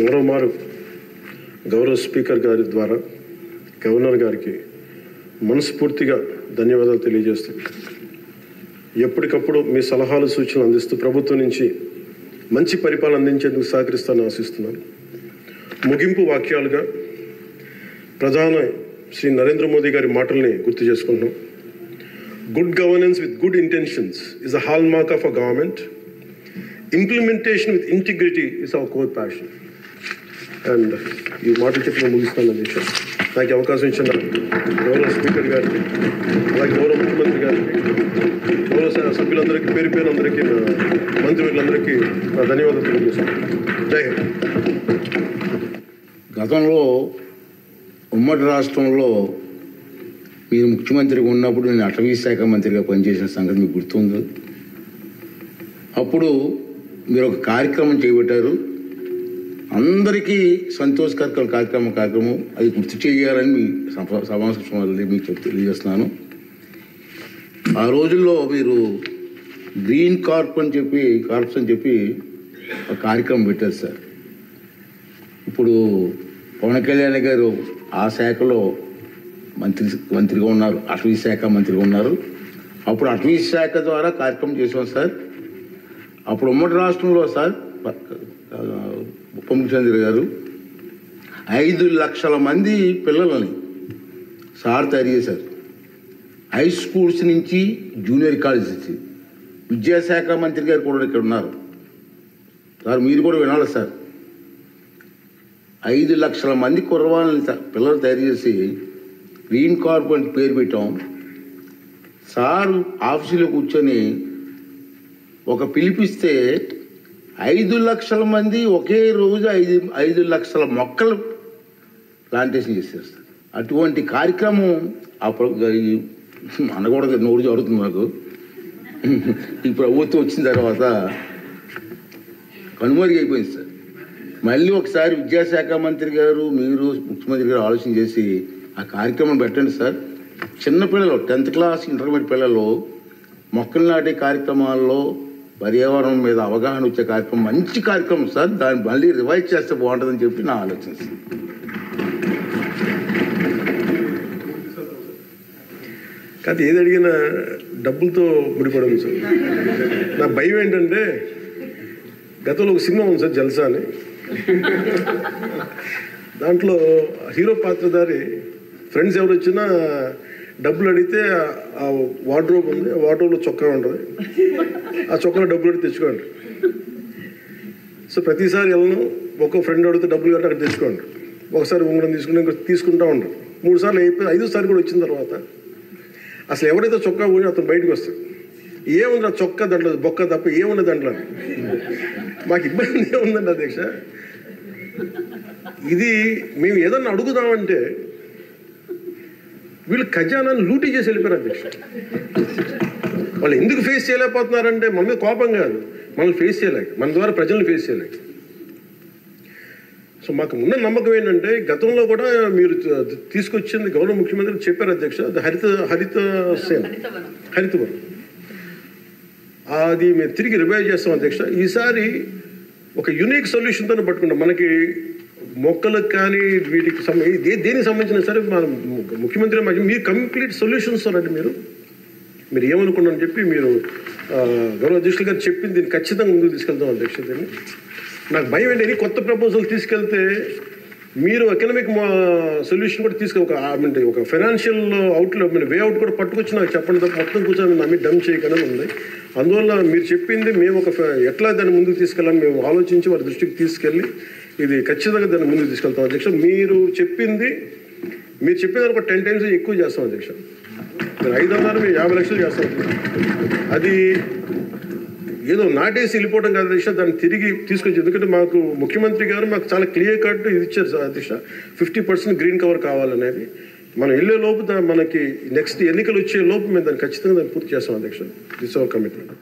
మరోమారు గౌరవ స్పీకర్ గారి ద్వారా గవర్నర్ గారికి మనస్ఫూర్తిగా ధన్యవాదాలు తెలియజేస్తూ ఎప్పటికప్పుడు మీ సలహాలు సూచనలు అందిస్తూ ప్రభుత్వం నుంచి మంచి పరిపాలన అందించేందుకు సహకరిస్తానని ఆశిస్తున్నాను. ముగింపు వాక్యాలుగా ప్రధాని శ్రీ నరేంద్ర మోదీ గారి మాటల్ని గుర్తు చేసుకుంటున్నాం. Good governance with good intentions is a hall mark of a government. Implementation with integrity is our core passion. And ఈ మాటలు చెప్పి ముగిస్తాను అధ్యక్ష. నాకు అవకాశం ఇచ్చిన గౌరవ స్పీకర్ గారికి, అలాగే గౌరవ ముఖ్యమంత్రి గారికి, గౌరవ సభ్యులందరికీ, పేరు పేరు అందరికీ, మంత్రివర్యులందరికీ నా ధన్యవాదాలు తెలియజేస్తాను. జై హింద్. గతంలో ఉమ్మడి రాష్ట్రంలో మీరు ముఖ్యమంత్రిగా ఉన్నప్పుడు నేను అటవీ శాఖ మంత్రిగా పనిచేసిన సంగతి మీకు గుర్తుంది. అప్పుడు మీరు ఒక కార్యక్రమం చేపట్టారు, అందరికీ సంతోషకర కార్యక్రమం అది గుర్తు చేయాలని మీ సమావేశం మీకు తెలియజేస్తున్నాను. ఆ రోజుల్లో మీరు గ్రీన్ కార్ప్స్ అని చెప్పి ఒక కార్యక్రమం పెట్టారు సార్. ఇప్పుడు పవన్ కళ్యాణ్ గారు ఆ శాఖలో మంత్రిగా ఉన్నారు, అటవీ శాఖ మంత్రిగా ఉన్నారు. అప్పుడు అటవీ శాఖ ద్వారా కార్యక్రమం చేసాం సార్. అప్పుడు ఉమ్మడి రాష్ట్రంలో సార్ ఉప ముఖ్యమంత్రి గారు 5 లక్షల మంది పిల్లలని సార్ తయారు చేశారు. హై స్కూల్స్ నుంచి జూనియర్ కాలేజ్ నుంచి. విద్యాశాఖ మంత్రి గారు కూడా ఇక్కడ ఉన్నారు సార్, మీరు కూడా వినాలి సార్. 5 లక్షల మంది కుర్రవాళ్ళని పిల్లలు తయారు చేసి గ్రీన్ కార్ప్ అని పేరు పెట్టాం సార్. ఆఫీసులో కూర్చొని ఒక పిలిపిస్తే 5 లక్షల మంది ఒకే రోజు 5 లక్షల మొక్కలు ప్లాంటేషన్ చేశారు సార్. అటువంటి కార్యక్రమం అనకూడదు, నోరు జరుగుతుంది నాకు. ఈ ప్రభుత్వం వచ్చిన తర్వాత కనుమరుగైపోయింది సార్. మళ్ళీ ఒకసారి విద్యాశాఖ మంత్రి గారు, మీరు ముఖ్యమంత్రి గారు ఆలోచన చేసి ఆ కార్యక్రమం పెట్టండి సార్. చిన్నపిల్లలు 10th క్లాస్ ఇంటర్మీడియట్ పిల్లలు మొక్కలు నాటే కార్యక్రమాల్లో పర్యావరణం మీద అవగాహన వచ్చే కార్యక్రమం మంచి కార్యక్రమం సార్. దాన్ని మళ్ళీ రివైజ్ చేస్తే బాగుంటుందని చెప్పి నా ఆలోచన సార్. కాదు, ఏది అడిగినా డబ్బులతో ముడిపడదు సార్. నా భయం ఏంటంటే గతంలో ఒక సినిమా ఉంది సార్, జల్సా అని. దాంట్లో హీరో పాత్రధారి ఫ్రెండ్స్ ఎవరు వచ్చినా డబ్బులు అడిగితే ఆ వార్డ్రోబ్ ఉంది, ఆ వార్డ్రోబ్లో చొక్కా ఉంటుంది, ఆ చొక్కాలో డబ్బులు అడిగి తెచ్చుకోండి. సో ప్రతిసారి వెళ్ళను, ఒక్కో ఫ్రెండ్ అడిగితే డబ్బులు కట్టి అక్కడ తెచ్చుకోండి. ఒకసారి ఉంగరం తీసుకుంటూ ఉండరు. 3 సార్లు అయిపోయి 5వ సారి కూడా వచ్చిన తర్వాత అసలు ఎవరైతే చొక్కా పోయి అతను బయటకు వస్తాడు. ఏముంది ఆ చొక్కా దాంట్లో బొక్క తప్ప ఏముంది దాంట్లో. మాకు ఇబ్బంది ఏముందండి అధ్యక్ష. ఇది మేము ఏదన్నా అడుగుదామంటే వీళ్ళు ఖజానాన్ని లూటీ చేసి వెళ్ళిపోయారు అధ్యక్ష. వాళ్ళు ఎందుకు ఫేస్ చేయలేకపోతున్నారంటే మన మీద కోపం కాదు, మనల్ని ఫేస్ చేయలేక, మన ద్వారా ప్రజల్ని ఫేస్ చేయలేక. సో మాకు ఉన్న నమ్మకం ఏంటంటే గతంలో కూడా మీరు తీసుకొచ్చింది గౌరవ ముఖ్యమంత్రి చెప్పారు అధ్యక్ష, హరితవనం అది మేము తిరిగి రివైవ్ చేస్తాం అధ్యక్ష. ఈసారి ఒక యూనిక్ సొల్యూషన్తో పట్టుకుంటాం. మనకి మొక్కలకు కానీ వీటికి దేనికి సంబంధించిన సరే మన ముఖ్యమంత్రి మీరు కంప్లీట్ సొల్యూషన్స్ అంటే మీరు ఏమనుకున్నారని చెప్పి మీరు గౌరవ అధ్యక్షులు గారు చెప్పింది దీన్ని ఖచ్చితంగా ముందుకు తీసుకెళ్తాం అధ్యక్ష. దీన్ని నాకు భయం ఏంటి, కొత్త ప్రపోజల్ తీసుకెళ్తే మీరు ఎకనామిక్ సొల్యూషన్ కూడా ఒక ఫైనాన్షియల్ వే అవుట్ కూడా పట్టుకొచ్చి నాకు చెప్పండి తప్ప మొత్తం కూర్చొని నమ్మి డమ్ చేయకుండా ఉంది. అందువల్ల మీరు చెప్పింది మేము ఎట్లా దాన్ని ముందుకు తీసుకెళ్ళాలని మేము ఆలోచించి వారి దృష్టికి తీసుకెళ్ళి ఇది ఖచ్చితంగా దాన్ని ముందుకు తీసుకెళ్తాం అధ్యక్ష. మీరు చెప్పింది ఒక 10 times ఎక్కువ చేస్తాం అధ్యక్ష. మీరు 5 అన్నారు, మేము 50 లక్షలు చేస్తాం. అది ఏదో నాటేసి వెళ్ళిపోవడం కాదు అధ్యక్ష, దాన్ని తిరిగి తీసుకొచ్చి. ఎందుకంటే మాకు ముఖ్యమంత్రి గారు మాకు చాలా క్లియర్ కట్ ఇది ఇచ్చారు అధ్యక్ష, 50% గ్రీన్ కవర్ కావాలనేది. మనం వెళ్ళే లోపు మనకి నెక్స్ట్ ఎన్నికలు వచ్చే లోపు మేము దాన్ని ఖచ్చితంగా దాన్ని పూర్తి చేస్తాం అధ్యక్ష. This our commitment.